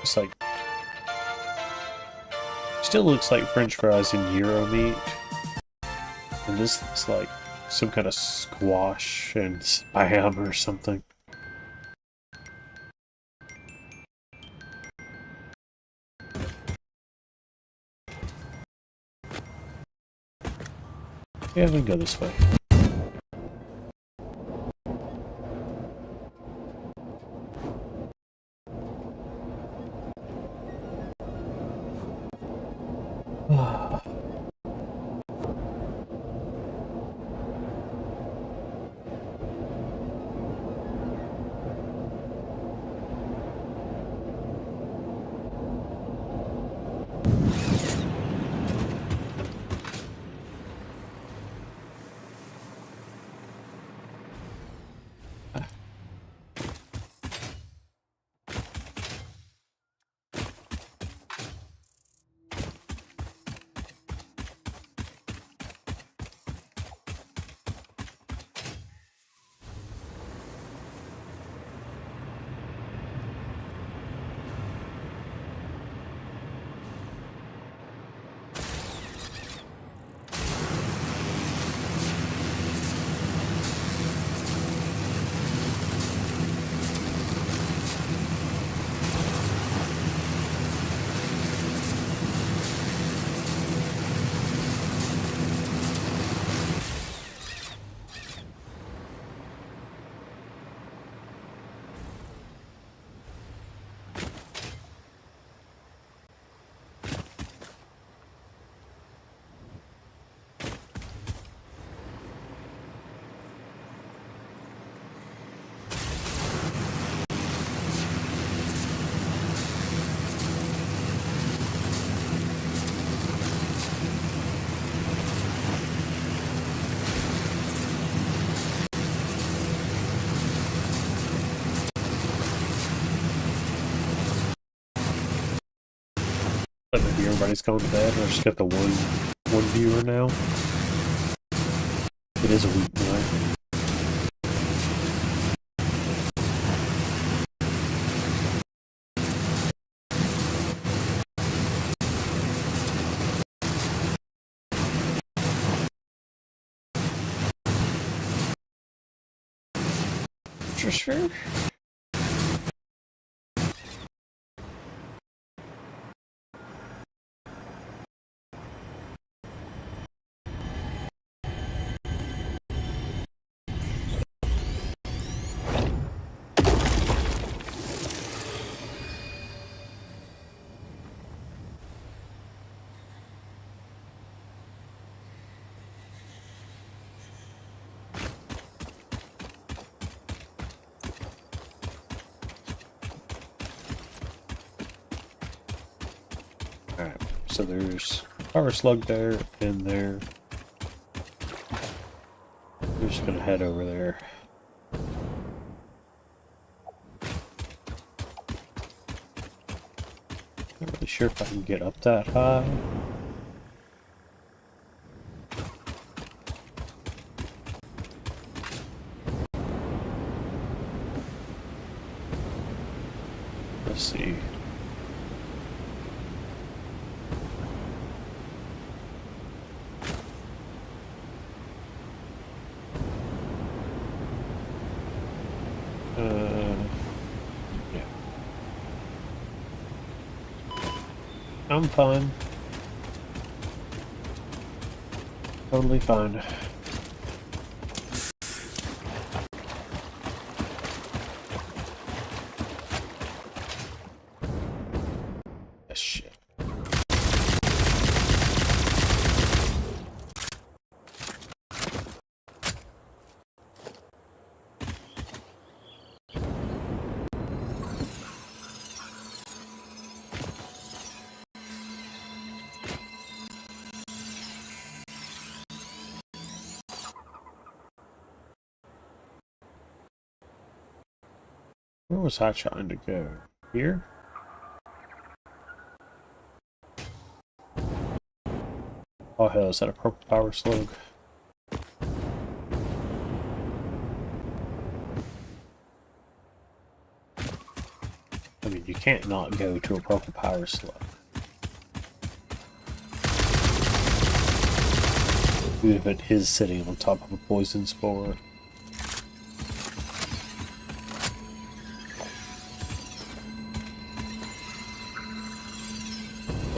It's like... Still looks like French fries and gyro meat. And this looks like some kind of squash and spam or something. Yeah, we can go this way. Maybe everybody's going to bed, or just got the one viewer now. It is a weeknight. Sure. Alright, so there's power slug there and there. We're just gonna head over there. Not really sure if I can get up that high. Let's see. Yeah. I'm fine. Totally fine. shit. Where was I trying to go? Here? Oh hell, is that a purple power slug? I mean, you can't not go to a purple power slug. Even if it is sitting on top of a poison spore.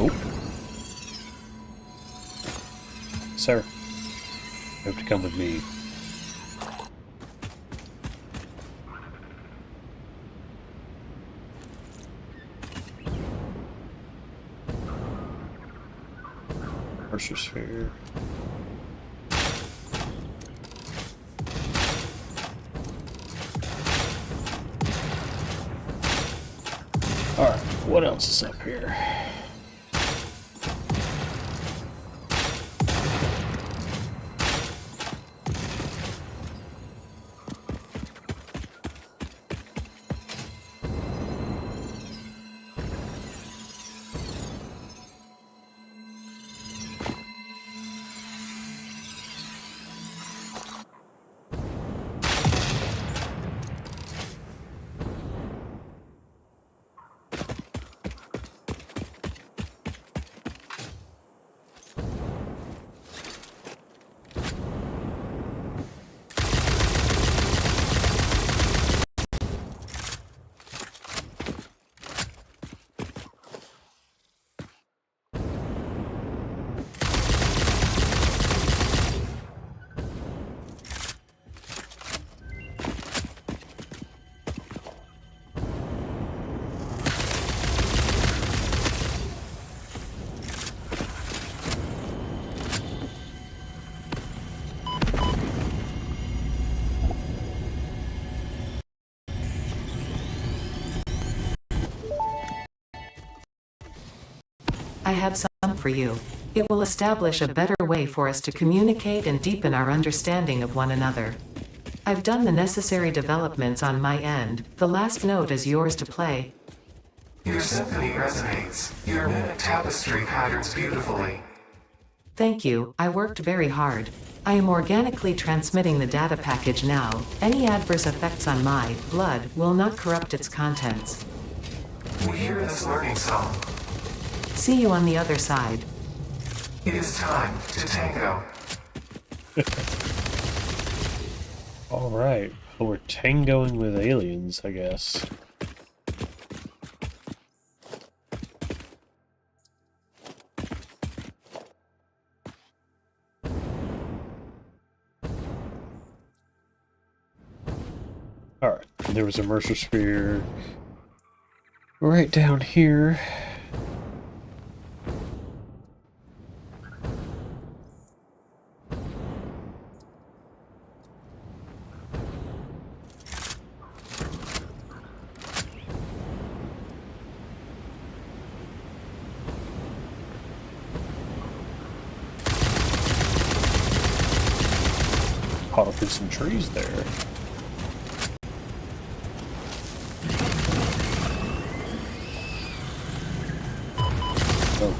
Oh. Sir, you have to come with me. Mercer sphere. Alright, what else is up here? I have some for you. It will establish a better way for us to communicate and deepen our understanding of one another. I've done the necessary developments on my end. The last note is yours to play. Your symphony resonates. Your mimic tapestry patterns beautifully. Thank you, I worked very hard. I am organically transmitting the data package now. Any adverse effects on my blood will not corrupt its contents. We hear this learning song. See you on the other side. It is time to tango. Alright, well, we're tangoing with aliens, I guess. Alright, there was a Mercer sphere right down here. Caught up in some trees there. Oh.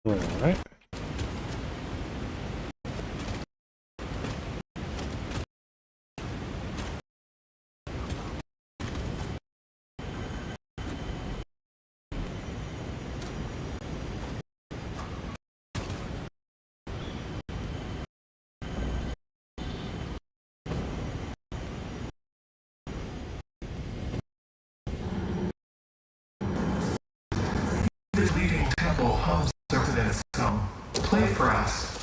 All right. temple hums over that song. Play for us.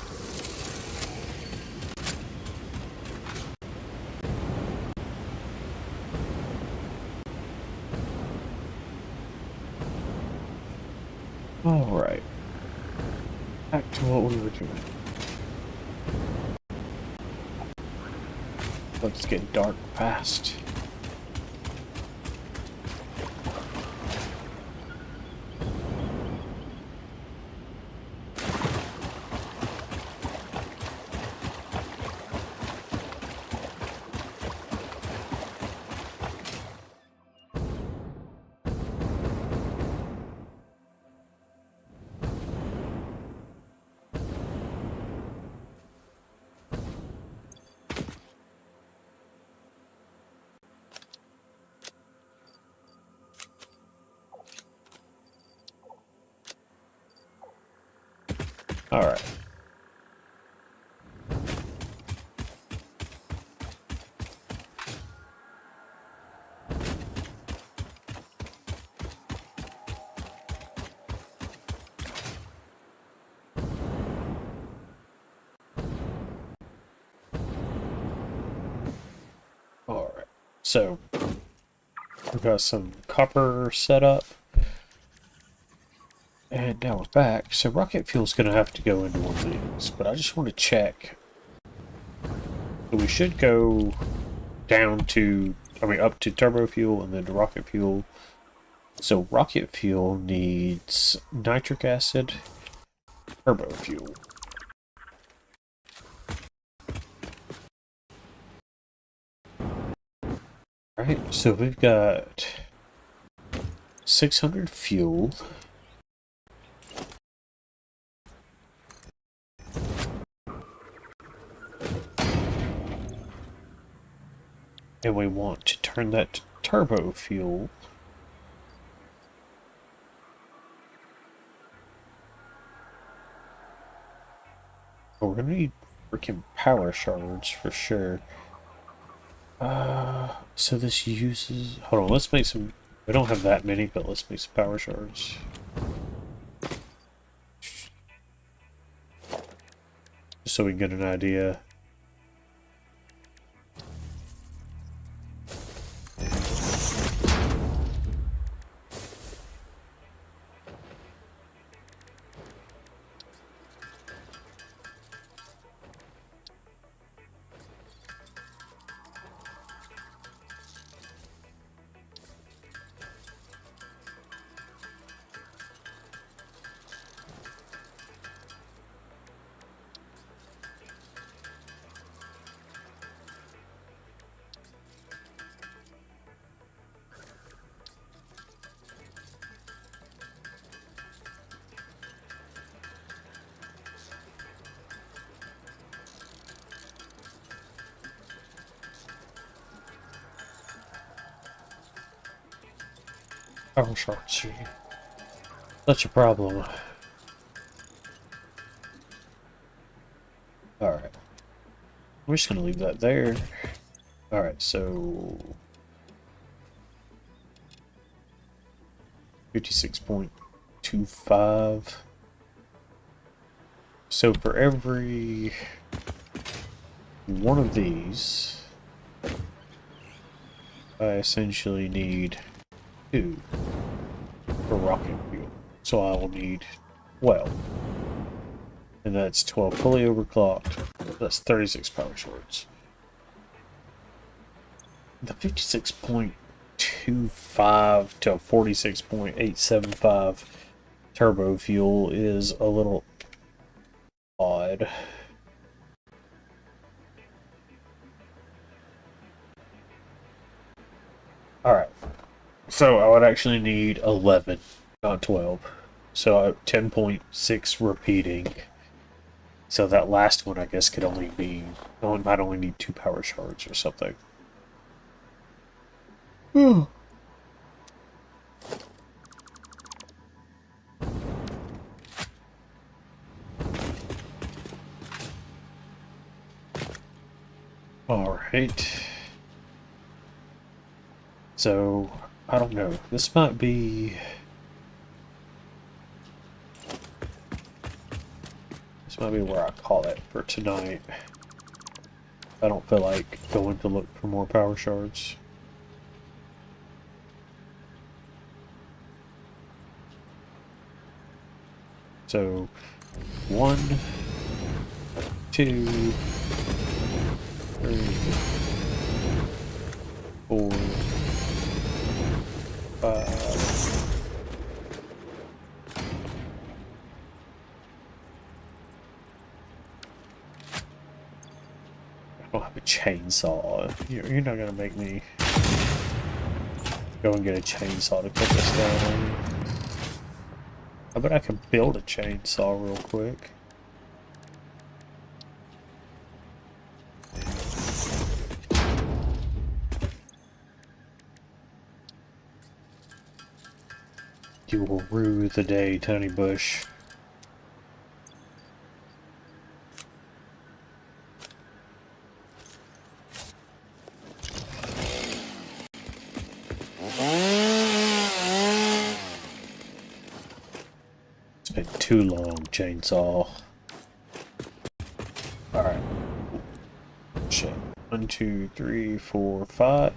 Alright. Back to what we were doing. But it's getting dark fast. Alright. Alright. So, we've got some copper set up. And now we're back. So rocket fuel's going to have to go into one of these, but I just want to check. So we should go down to, up to turbo fuel and then to rocket fuel. So rocket fuel needs nitric acid, turbo fuel. Alright, so we've got 600 fuel. And we want to turn that to turbo fuel. Oh, we're gonna need freaking power shards for sure. So this uses... Hold on, let's make some... We don't have that many, but let's make some power shards. Just so we can get an idea. Power shards. Such a problem. Alright. We're just gonna leave that there. Alright, so 56.25. So for every one of these, I essentially need 2 for rocket fuel. So I will need 12. And that's 12 fully overclocked. That's 36 power shards. The 56.25 to 46.875 turbo fuel is a little odd. Alright. So I would actually need 11, not 12. So 10.6 repeating. So that last one, I guess, could only be... might only need 2 power shards or something. Alright. So, I don't know. This might be... This might be where I call it for tonight. I don't feel like going to look for more power shards. So, 1, 2, 3, 4, 5. I don't have a chainsaw. You're not gonna make me go and get a chainsaw to cut this down on you. I bet I can build a chainsaw real quick. You will rue the day, Tony Bush. It's been too long, chainsaw. Alright. Shit. 1, 2, 3, 4, 5.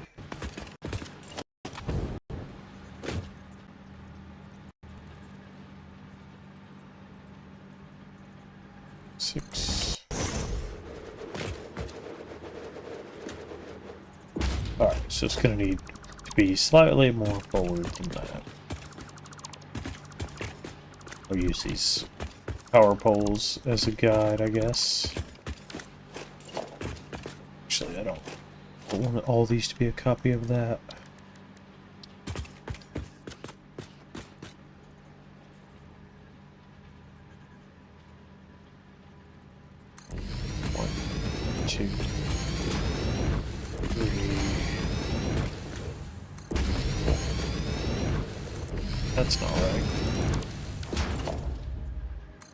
Alright, so it's gonna need to be slightly more forward than that. I'll use these power poles as a guide, I guess. Actually, I don't want all these to be a copy of that. That's not right.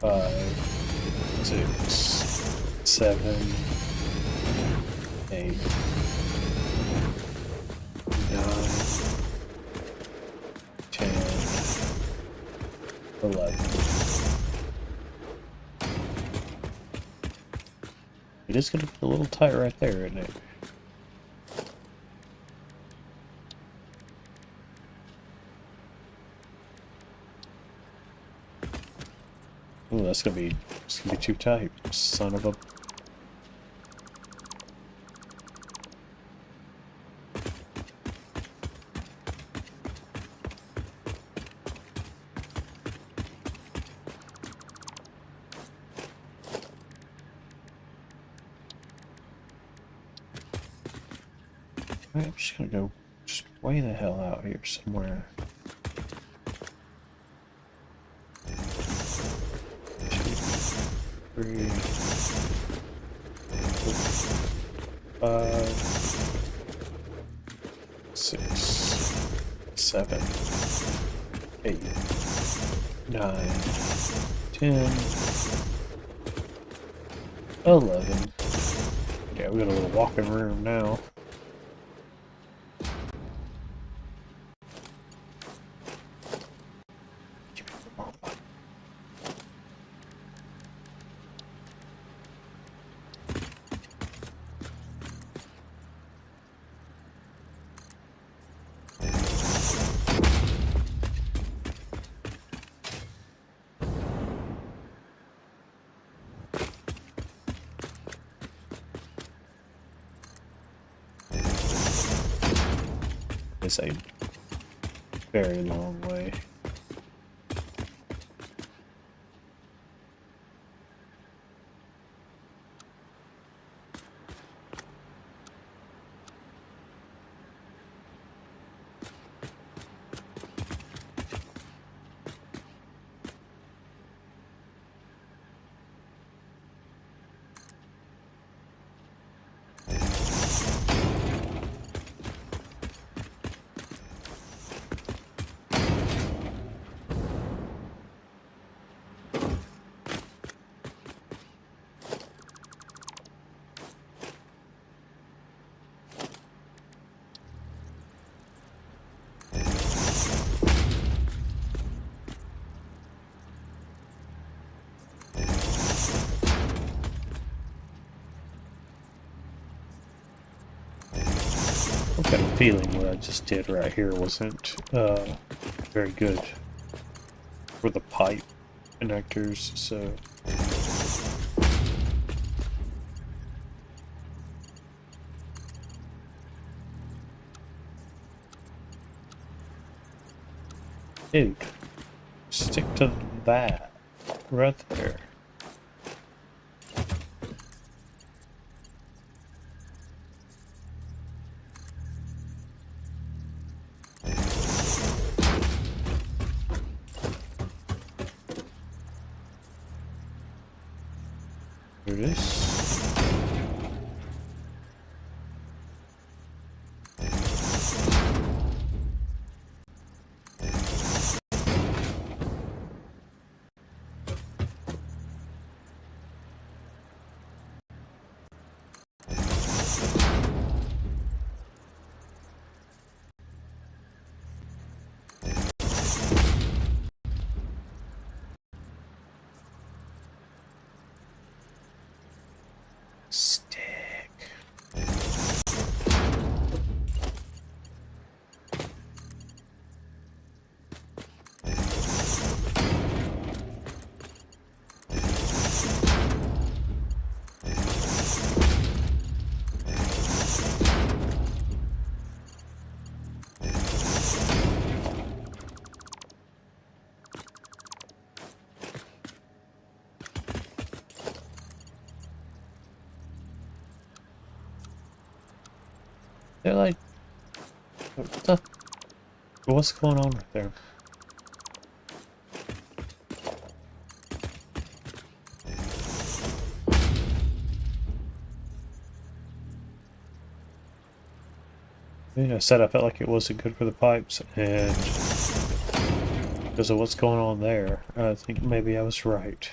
5, 6, 7, 8, 9, 10, 11. It is gonna be a little tight right there, isn't it? Ooh, it's gonna be too tight, son of a. I'm just gonna go just way the hell out here somewhere. 3, 4, 5, 6, 7, 8, 9, 10, 11. Yeah, we got a little walking room now. It's a very long way. I've got a feeling what I just did right here wasn't very good for the pipe connectors, so... Dude, stick to that right there. There it is. Stick. They're like, what the? What's going on right there? I said I felt like it wasn't good for the pipes, and because of what's going on there, I think maybe I was right.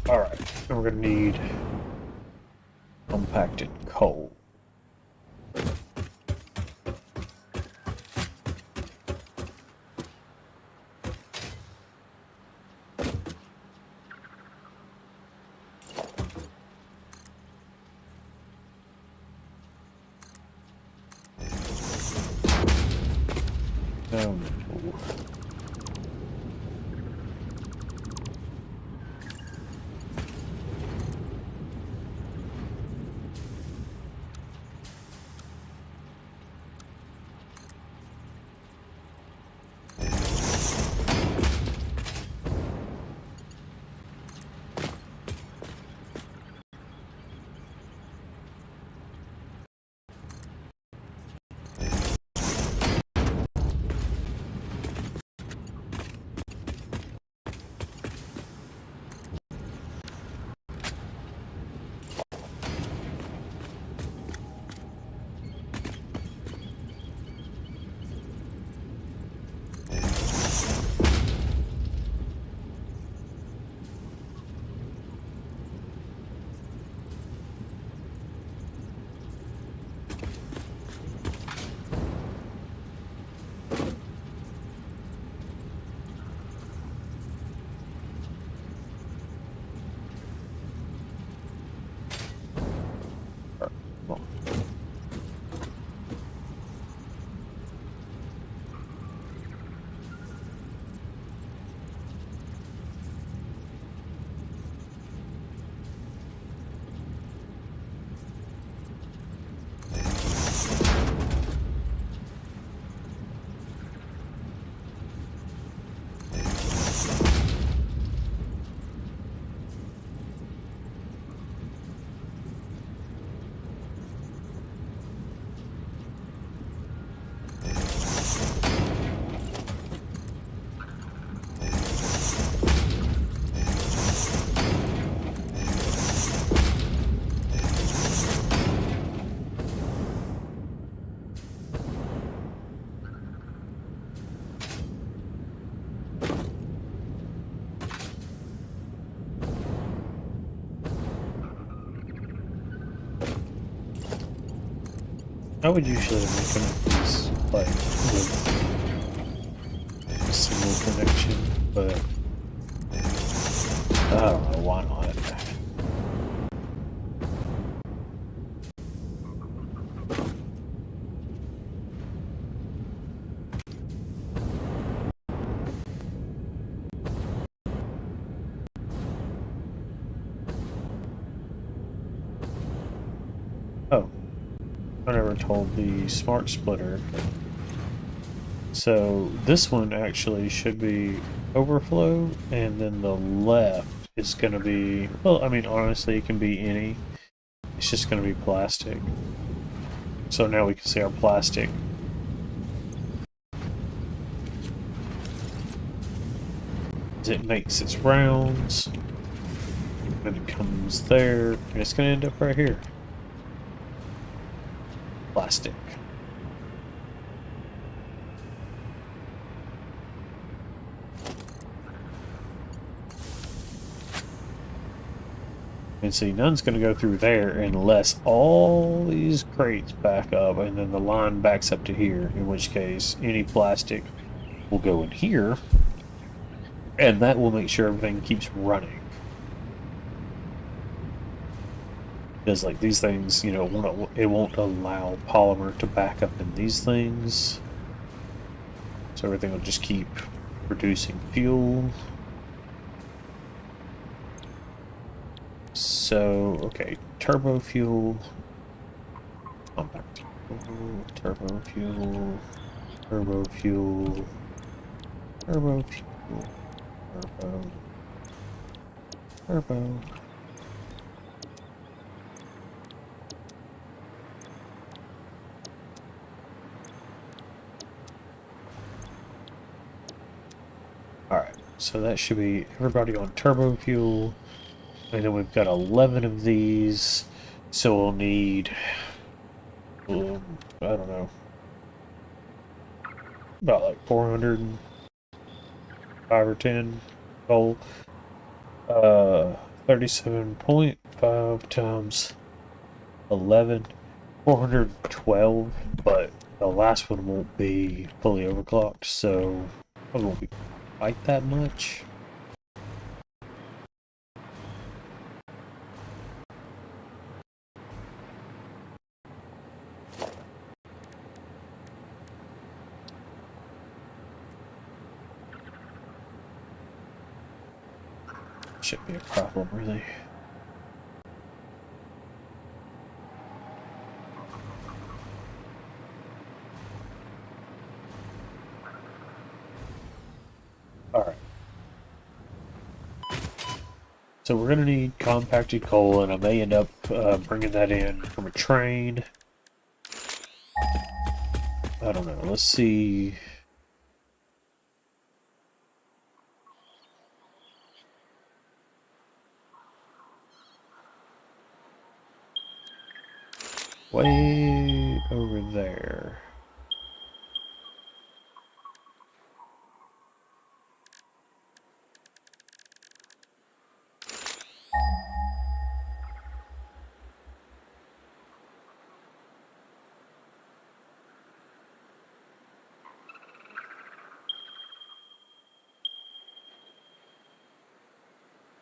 Alright, and we're gonna need compacted coal. No. I would usually make them these like with single connection, but I don't know, why not? Oh, I never told the smart splitter. So this one actually should be overflow, and then the left is going to be, well, I mean, honestly, it can be any. It's just going to be plastic. So now we can see our plastic. As it makes its rounds, then it comes there, and it's going to end up right here. Plastic. And see, none's going to go through there unless all these crates back up and then the line backs up to here, in which case any plastic will go in here, and that will make sure everything keeps running. Because like these things, you know, it won't allow polymer to back up in these things. So everything will just keep producing fuel. So, okay, turbo fuel, compact fuel, turbo fuel, turbo fuel, turbo fuel, turbo, turbo. Alright, so that should be everybody on turbo fuel. And then we've got 11 of these, so we'll need, I don't know, about like 405 or 10 coal. 37.5 times 11, 412, but the last one won't be fully overclocked, so it won't be quite that much. Shouldn't be a problem, really. Alright. So we're going to need compacted coal, and I may end up bringing that in from a train. I don't know. Let's see. Way over there.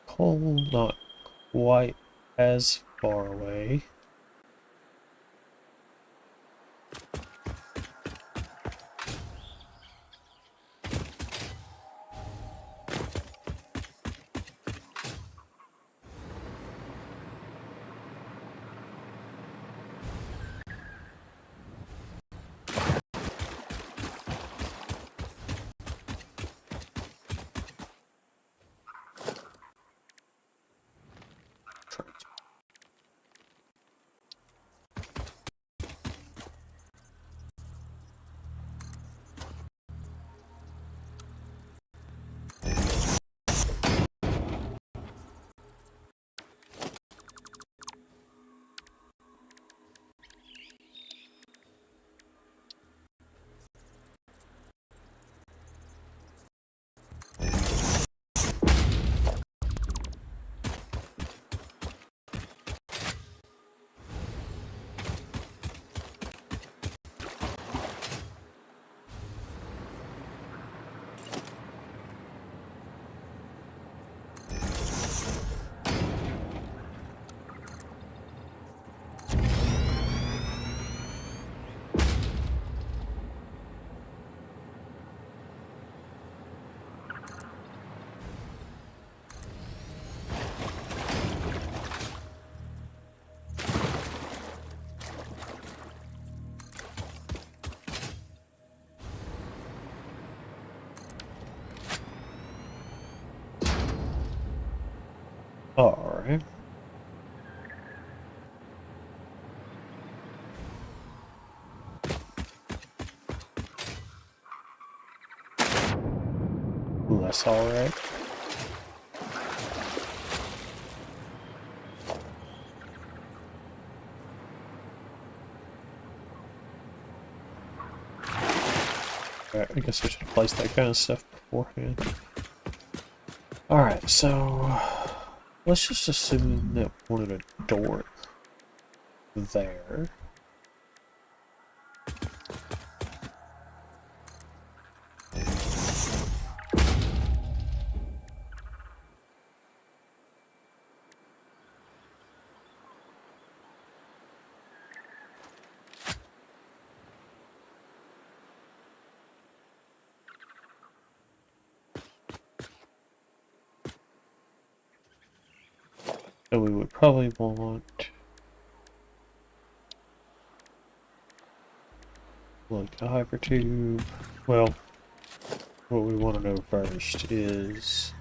Coal not quite as far away. Alright. Ooh, that's alright. Alright, I guess I should place that kind of stuff beforehand. Alright, so let's just assume that we wanted a door there. So we would probably want like a hypertube. Well, what we want to know first is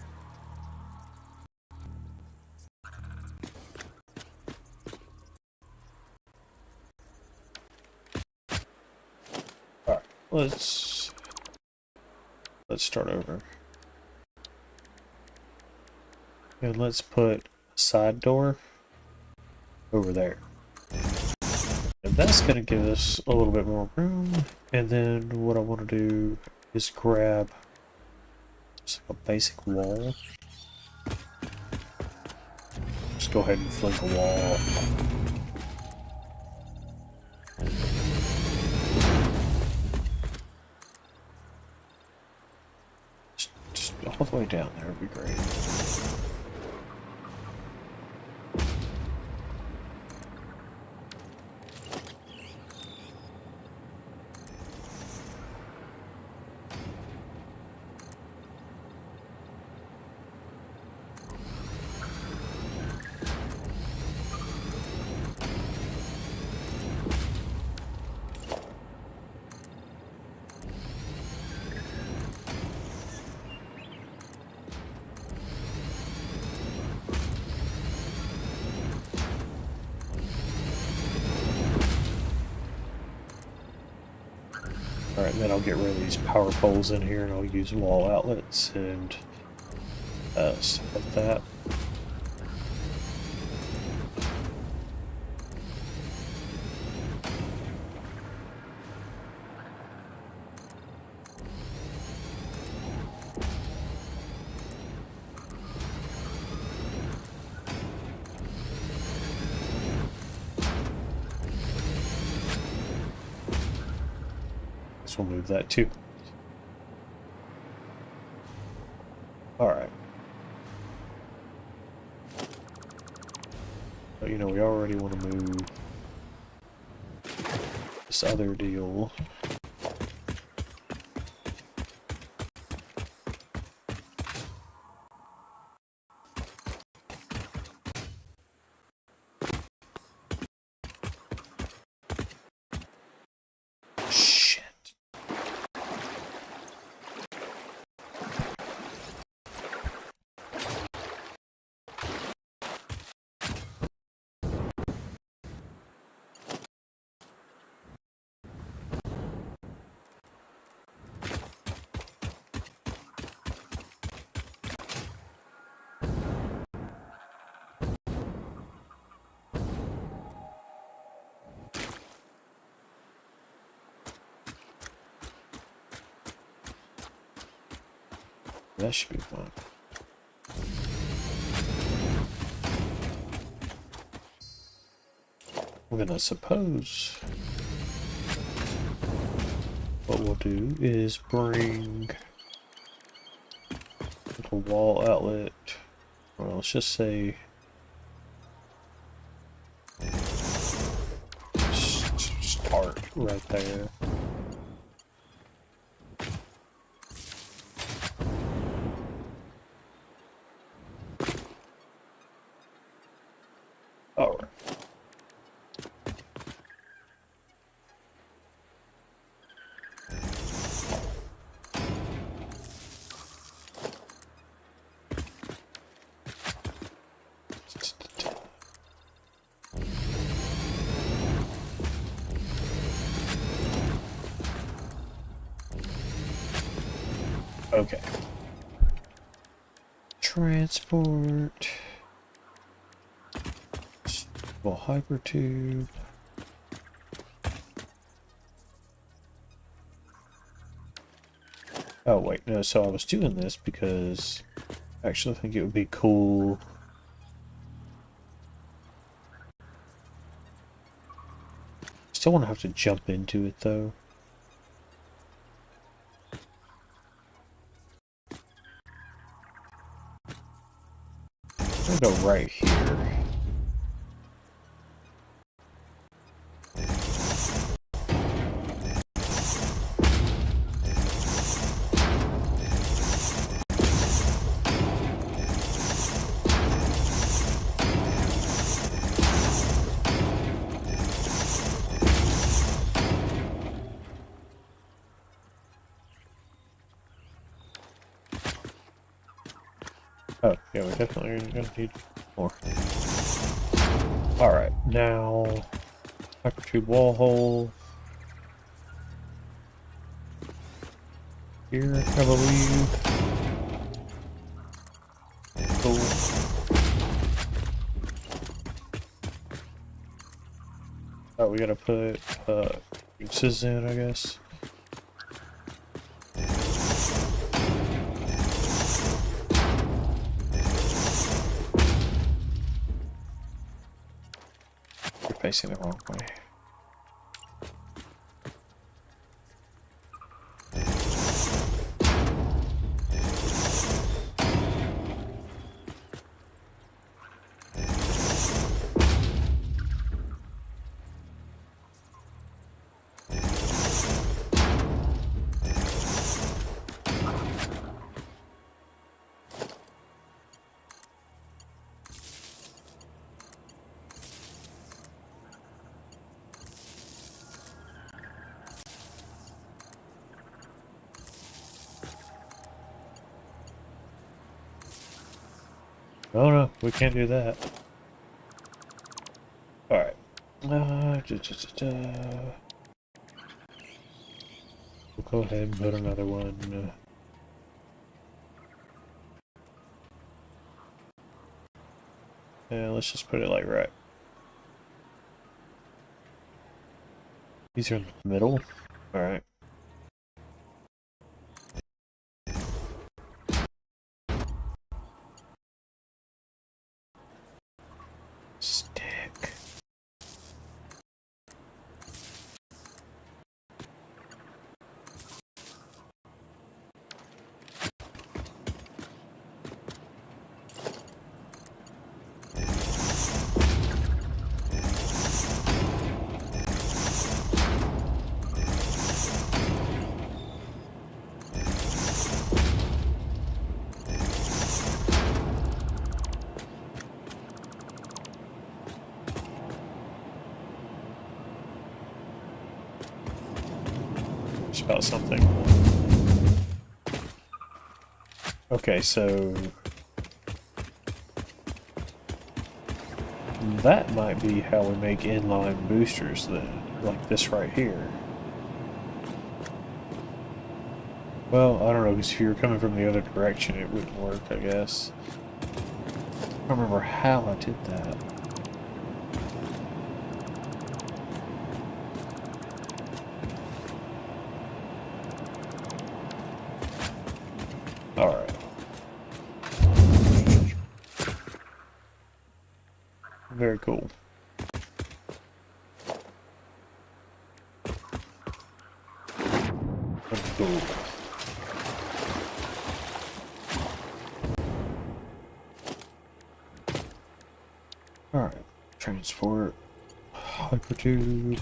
alright, let's start over. And let's put a side door over there. And that's going to give us a little bit more room. And then what I want to do is grab just like a basic wall. Just go ahead and fling a wall. Just all the way down there would be great. Alright, then I'll get rid of these power poles in here and I'll use wall outlets and stuff like that. We'll move that too. Alright. But you know, we already want to move this other deal. That should be fun. Well, then I suppose what we'll do is bring a wall outlet. Well, let's just say start right there. All right. Okay. Transport. Well, hypertube. Oh wait, no, so I was doing this because I actually think it would be cool. Still want to have to jump into it though. I'm gonna go right here. Oh, yeah, we're definitely gonna need more. Alright, now hypertube wall hole. Here, I believe. Cool. Oh, we gotta put uses in, I guess. You're facing the wrong way. Oh no, we can't do that. Alright. We'll go ahead and put another one. Yeah, let's just put it like right. These are in the middle. Alright. Stick. About something. Okay, so that might be how we make inline boosters then, like this right here. Well, I don't know, because if you were coming from the other direction, it wouldn't work, I guess. I don't remember how I did that. Alright. Very cool. Cool. Alright. Transport. Hypertube.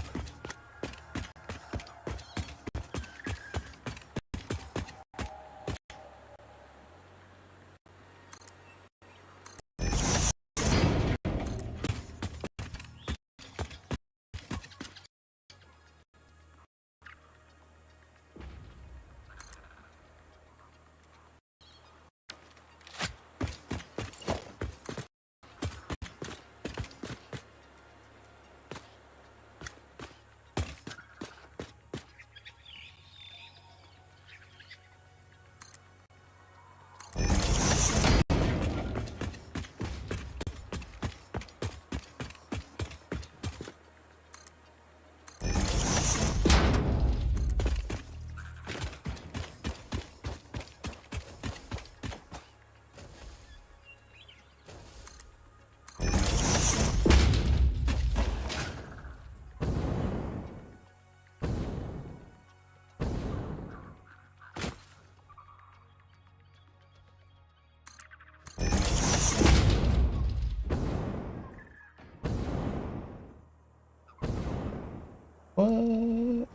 What?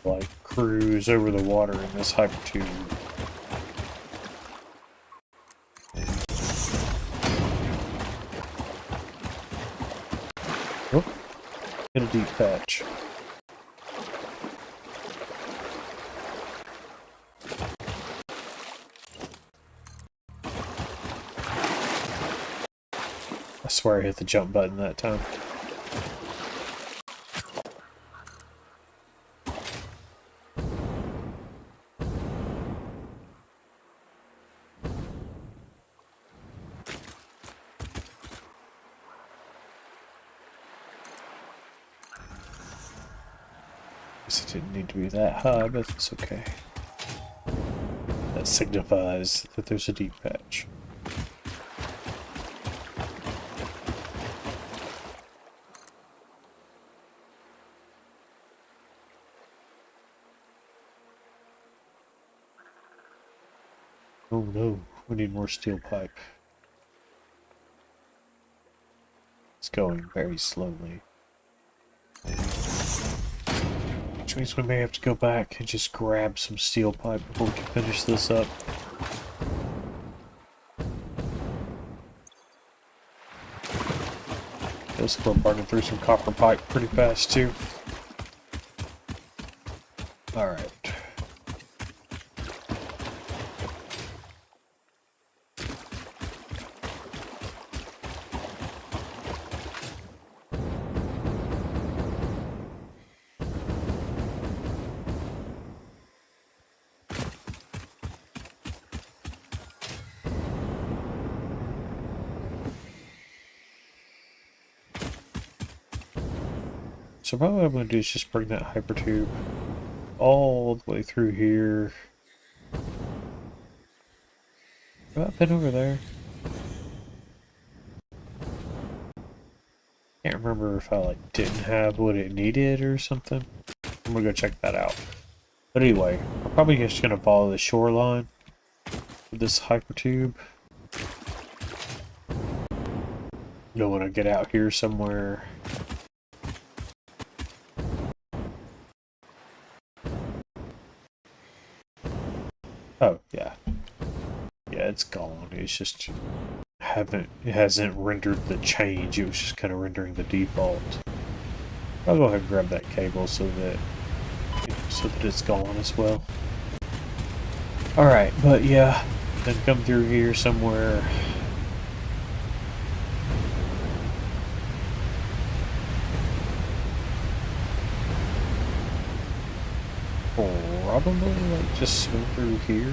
Like cruise over the water in this hyper tube. Oh, hit a deep patch. I swear I hit the jump button that time. Guess it didn't need to be that high, but it's okay. That signifies that there's a deep patch. Oh no, we need more steel pipe. It's going very slowly. Which means we may have to go back and just grab some steel pipe before we can finish this up. Feels like we're burning through some copper pipe pretty fast too. Alright. So probably what I'm going to do is just bring that hyper tube all the way through here. Have I been over there? Can't remember if I like didn't have what it needed or something. I'm gonna go check that out. But anyway, I'm probably just gonna follow the shoreline with this hyper tube. Don't want to get out here somewhere. Oh yeah, yeah, it's gone. It's just it hasn't rendered the change. It was just kind of rendering the default. I'll go ahead and grab that cable so that it's gone as well. All right, but yeah, then come through here somewhere. Probably like just swim through here.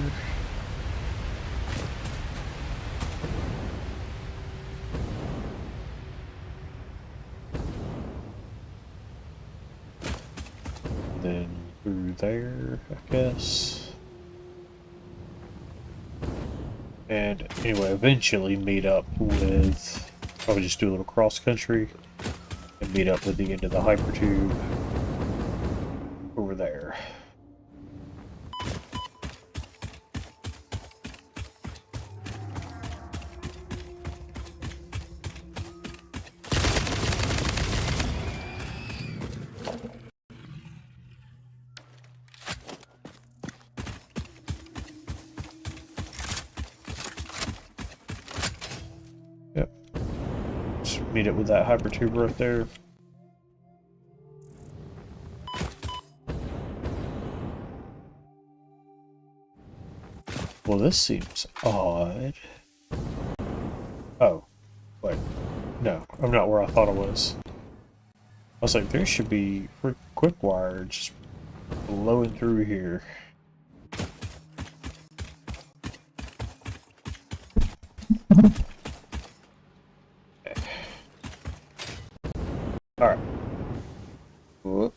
Then through there, I guess. And anyway, eventually meet up with, probably just do a little cross country and meet up with the end of the hyper tube over there. Yep. Just meet it with that hyper tube right there. Well, this seems odd. Oh, wait. No, I'm not where I thought I was. was like, there should be quick wire just blowing through here. Alright. Whoop.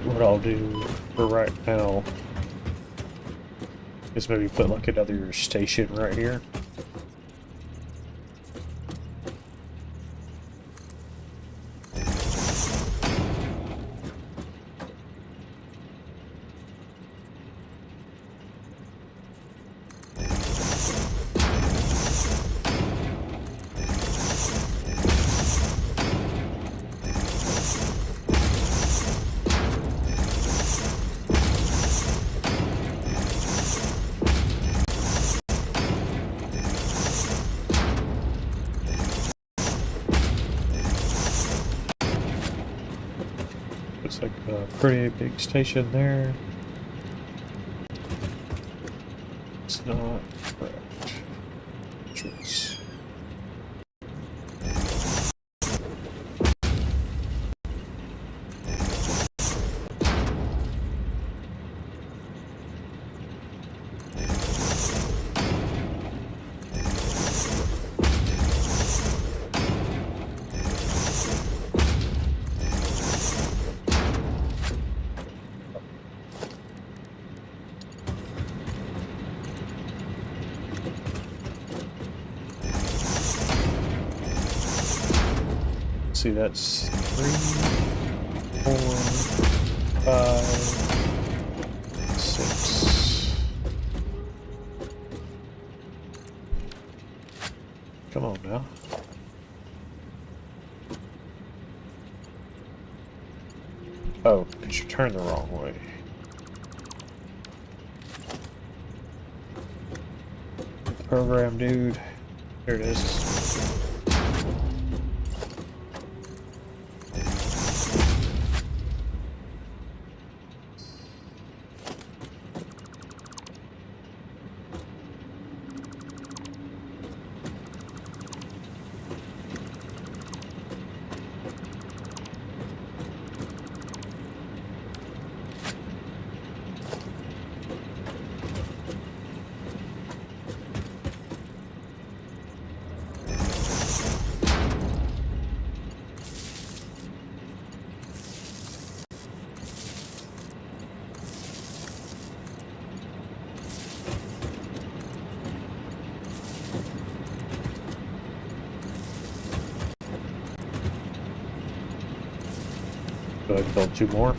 What I'll do for right now is maybe put like another station right here. Looks like a pretty big station there. It's not correct. Choice. See, that's 3, 4, 5, 6. Come on now. Oh, because you turned the wrong way. Program, dude. Here it is. Go ahead and build 2 more.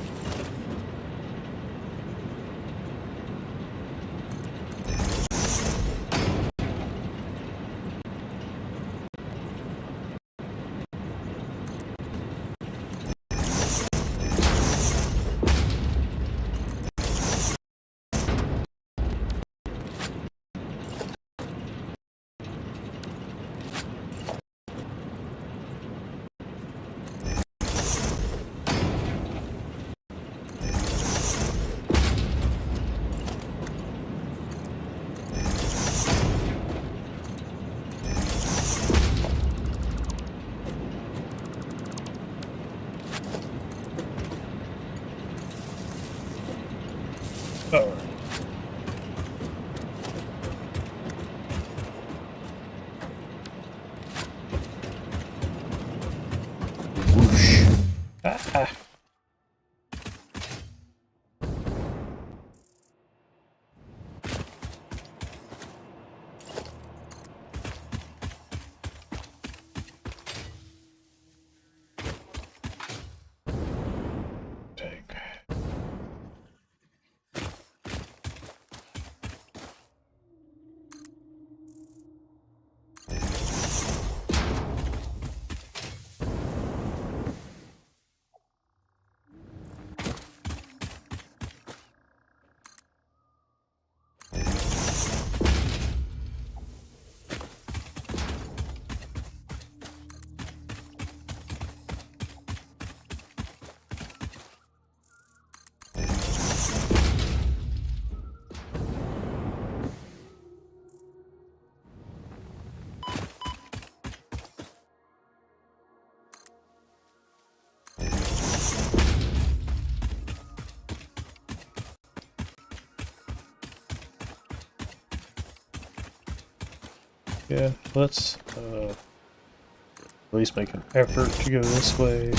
Ah. Take. Yeah, let's at least make an effort to go this way.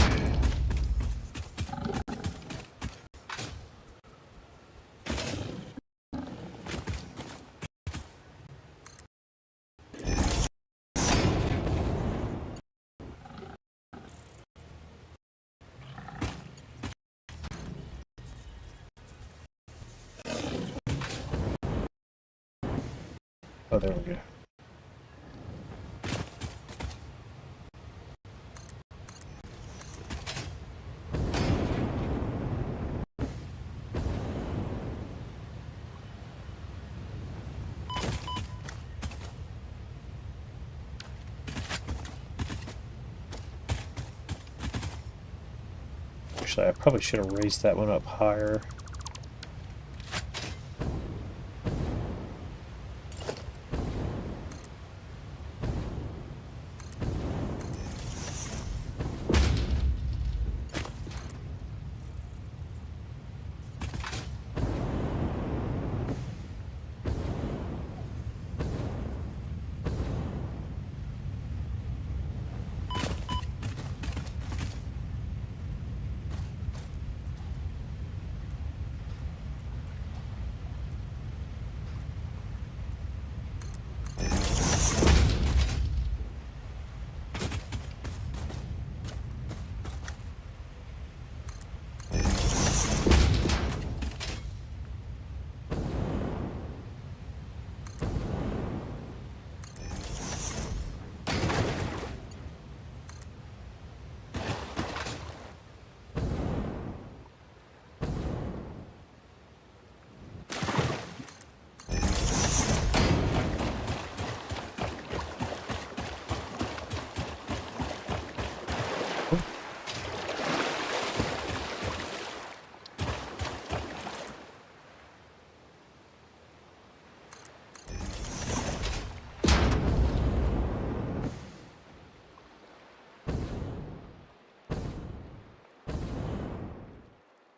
Oh, there we go. Actually, I probably should have raised that one up higher.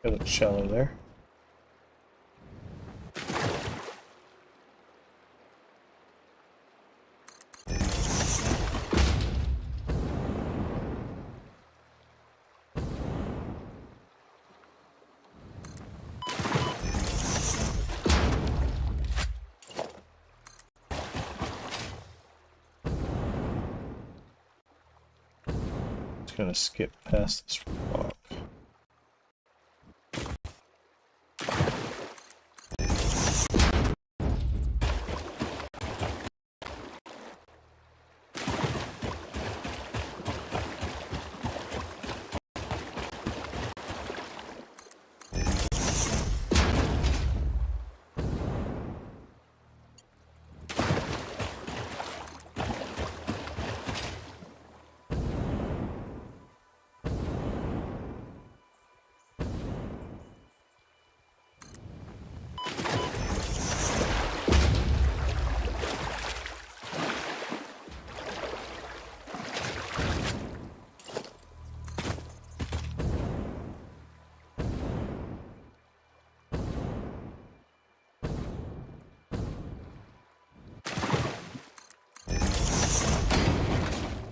A little shallow there. Just gonna skip past this rock.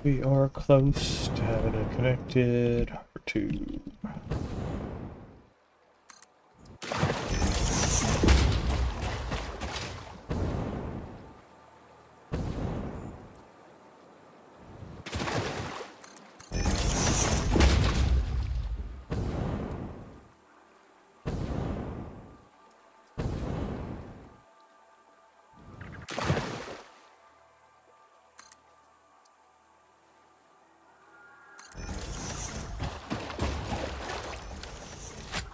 We are close to having a connected tube.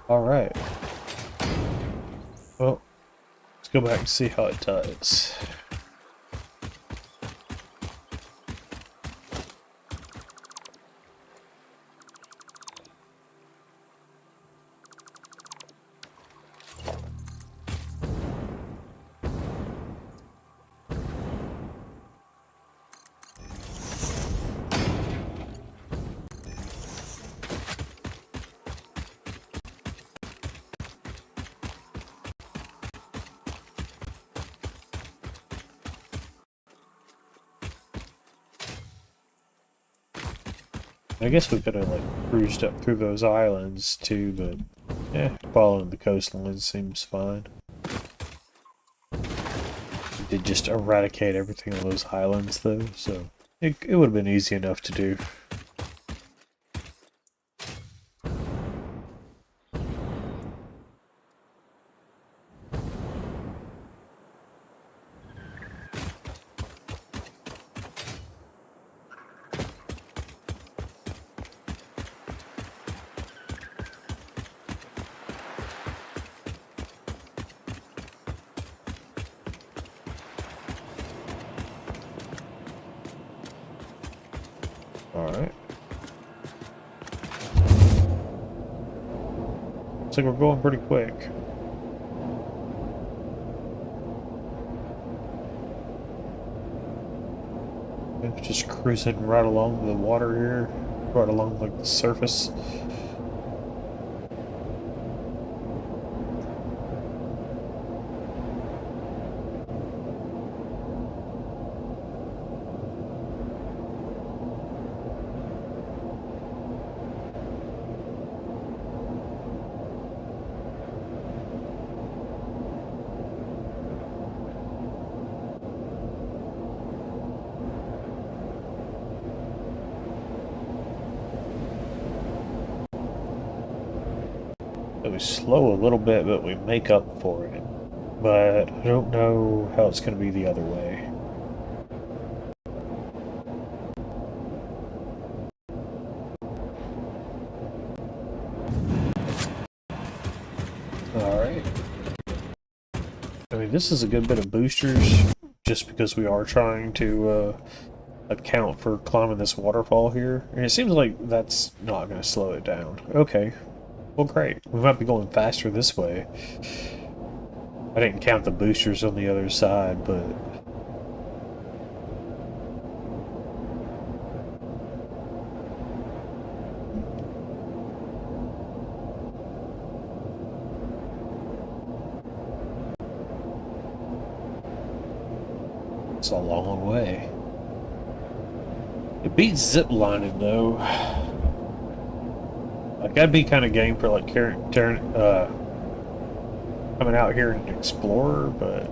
Alright. Well, let's go back and see how it does. I guess we could have like cruised up through those islands too, but yeah, following the coastline seems fine. We did just eradicate everything on those islands though, so it would have been easy enough to do. Alright. Looks like we're going pretty quick. It's just cruising right along the water here, right along like the surface. So we slow a little bit, but we make up for it. But I don't know how it's going to be the other way. Alright. I mean, this is a good bit of boosters, just because we are trying to account for climbing this waterfall here. And it seems like that's not going to slow it down. Okay. Well, great. We might be going faster this way. I didn't count the boosters on the other side, but... it's a long way. It beats ziplining, though. Like, I'd be kind of game for, like, coming out here and explorer, but...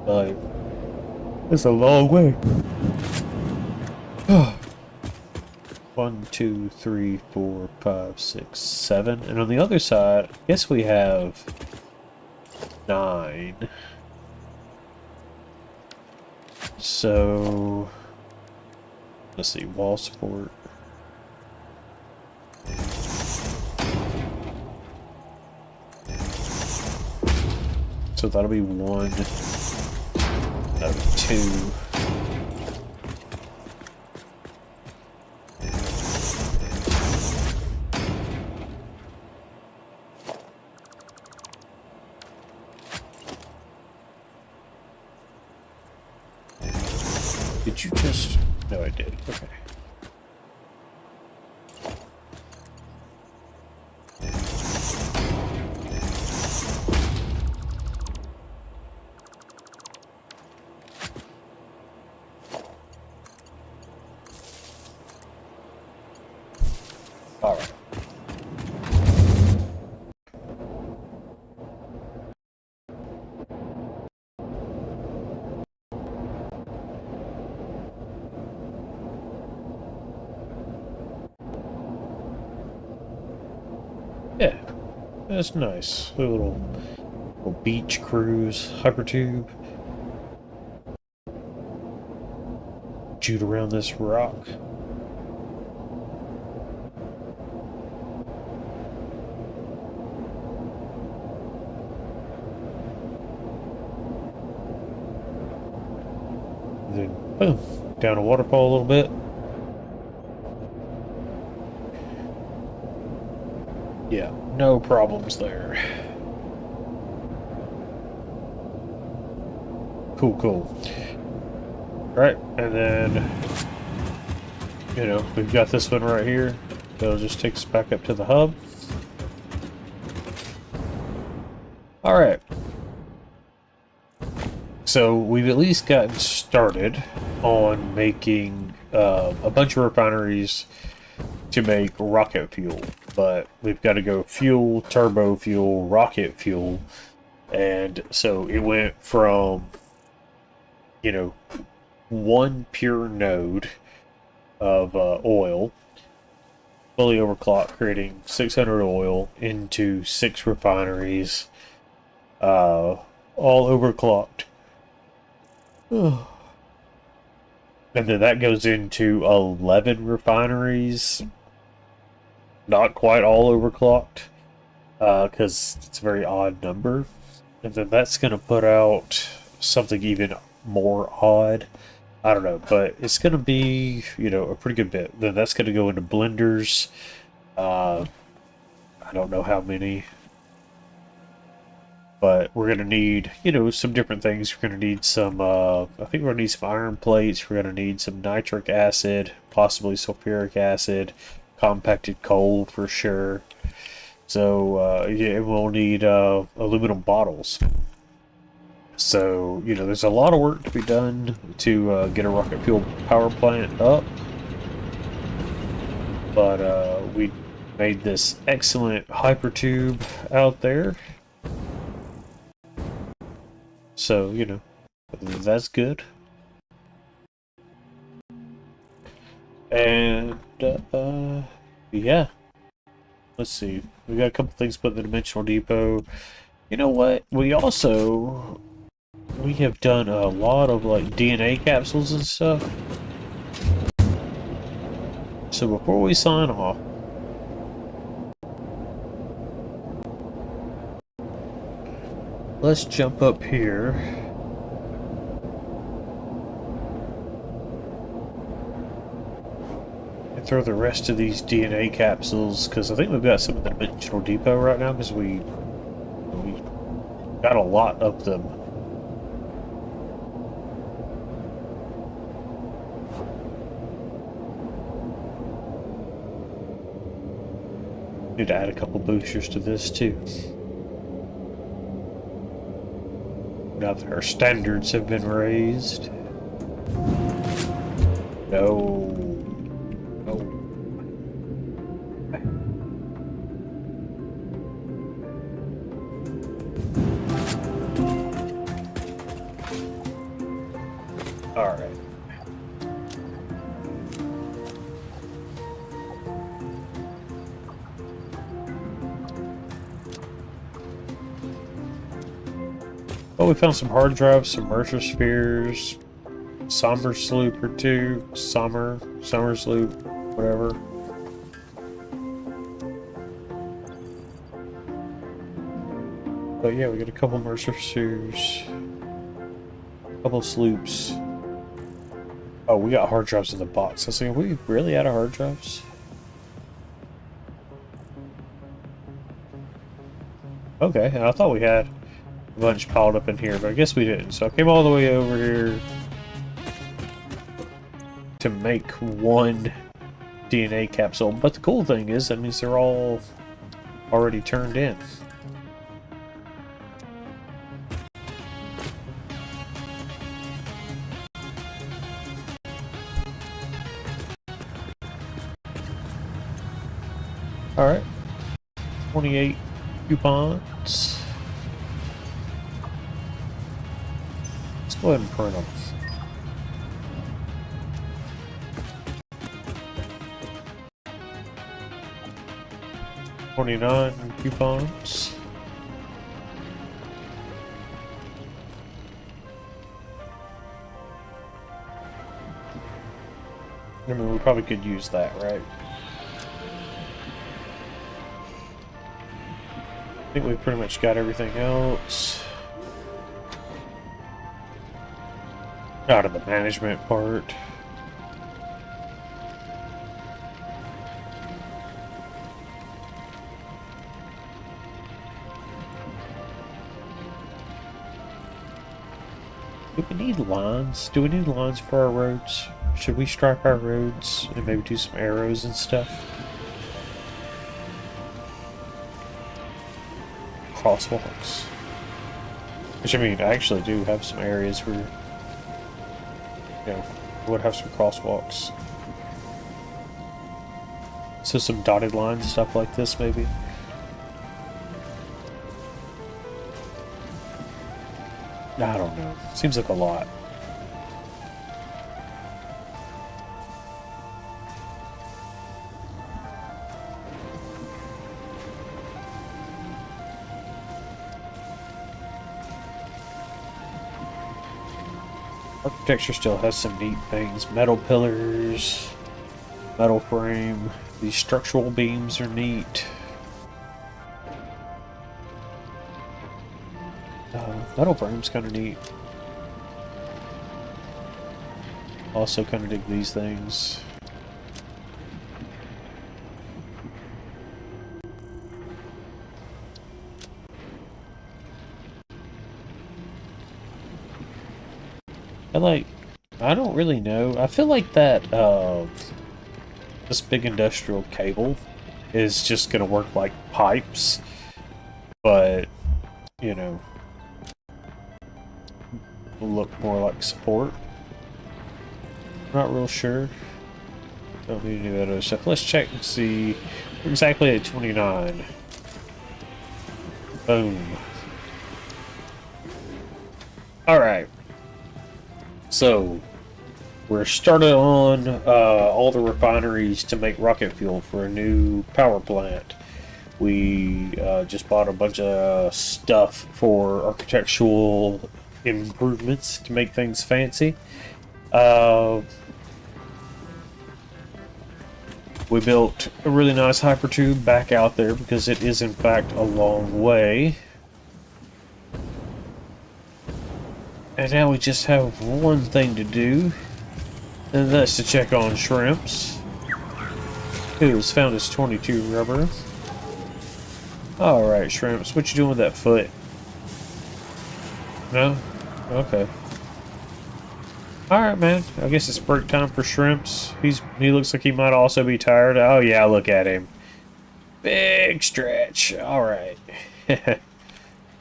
like, it's a long way. 1, 2, 3, 4, 5, 6, 7. And on the other side, I guess we have 9. So... let's see, wall support. So that'll be 1 out of 2. Did you just... no, I did. Okay. Alright. Yeah, that's nice. A little beach cruise, hypertube. Shoot around this rock. Boom. Down a waterfall a little bit. Yeah, no problems there. Cool, cool. Alright, and then, you know, we've got this one right here. It'll just take us back up to the hub. Alright. So, we've at least gotten started on making a bunch of refineries to make rocket fuel. But we've got to go fuel, turbo fuel, rocket fuel. And so it went from, you know, one pure node of oil, fully overclocked, creating 600 oil into 6 refineries, all overclocked. And then that goes into 11 refineries, not quite all overclocked, because it's a very odd number. And then that's going to put out something even more odd. I don't know, but it's going to be, you know, a pretty good bit. Then that's going to go into blenders. I don't know how many. But we're going to need, you know, some different things. We're going to need some, I think we're going to need some iron plates. We're going to need some nitric acid, possibly sulfuric acid, compacted coal for sure. So, yeah, we'll need aluminum bottles. So, you know, there's a lot of work to be done to get a rocket fuel power plant up. But we made this excellent hypertube out there. So, you know, that's good. And, yeah. Let's see. We got a couple things put in the Dimensional Depot. You know what? We have done a lot of, like, DNA capsules and stuff. So before we sign off, let's jump up here. And throw the rest of these DNA capsules, because I think we've got some in the Dimensional Depot right now, because we got a lot of them. Need to add a couple boosters to this too. Now that our standards have been raised. No. No. All right. Well, we found some hard drives, some Mercer spheres, Somber sloop or two, Summer sloop, whatever. But yeah, we got a couple Mercer spheres, a couple sloops. Oh, we got hard drives in the box. I was like, are we really out of hard drives? Okay, I thought we had a bunch piled up in here, but I guess we didn't. So I came all the way over here to make one DNA capsule. But the cool thing is, that means they're all already turned in. Alright. 28 coupons. Let's go ahead and print them. $29 coupons. I mean, we probably could use that, right? I think we pretty much got everything else. out of the management part. Do we need lines? Do we need lines for our roads? Should we stripe our roads and maybe do some arrows and stuff? Crosswalks. Which, I mean, I actually do have some areas where, you know, would have some crosswalks. So some dotted lines, stuff like this, maybe. I don't know. Seems like a lot. Architecture still has some neat things. Metal pillars, metal frame. These structural beams are neat. Metal frame's kind of neat. Also kind of dig these things. I don't really know. I feel like that this big industrial cable is just gonna work like pipes, but you know, will look more like support. Not real sure. Don't need to do that other stuff. Let's check and see. We're exactly at 29. Boom. Alright. So, we're started on all the refineries to make rocket fuel for a new power plant. We just bought a bunch of stuff for architectural improvements to make things fancy. We built a really nice hypertube back out there because it is in fact a long way. And now we just have one thing to do, and that's to check on shrimps. Who has found his 22 rubber. Alright, shrimps, what you doing with that foot? No? Okay. Alright, man. I guess it's break time for shrimps. He looks like he might also be tired. Oh yeah, look at him. Big stretch. Alright.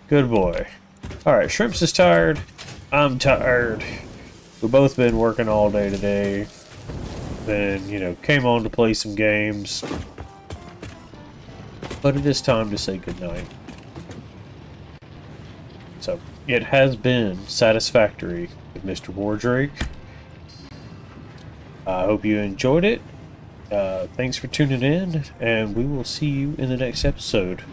Good boy. Alright, shrimps is tired. I'm tired. We've both been working all day today. Then, you know, came on to play some games. But it is time to say goodnight. So, it has been Satisfactory with Mr. Wardrake. I hope you enjoyed it. Thanks for tuning in, and we will see you in the next episode.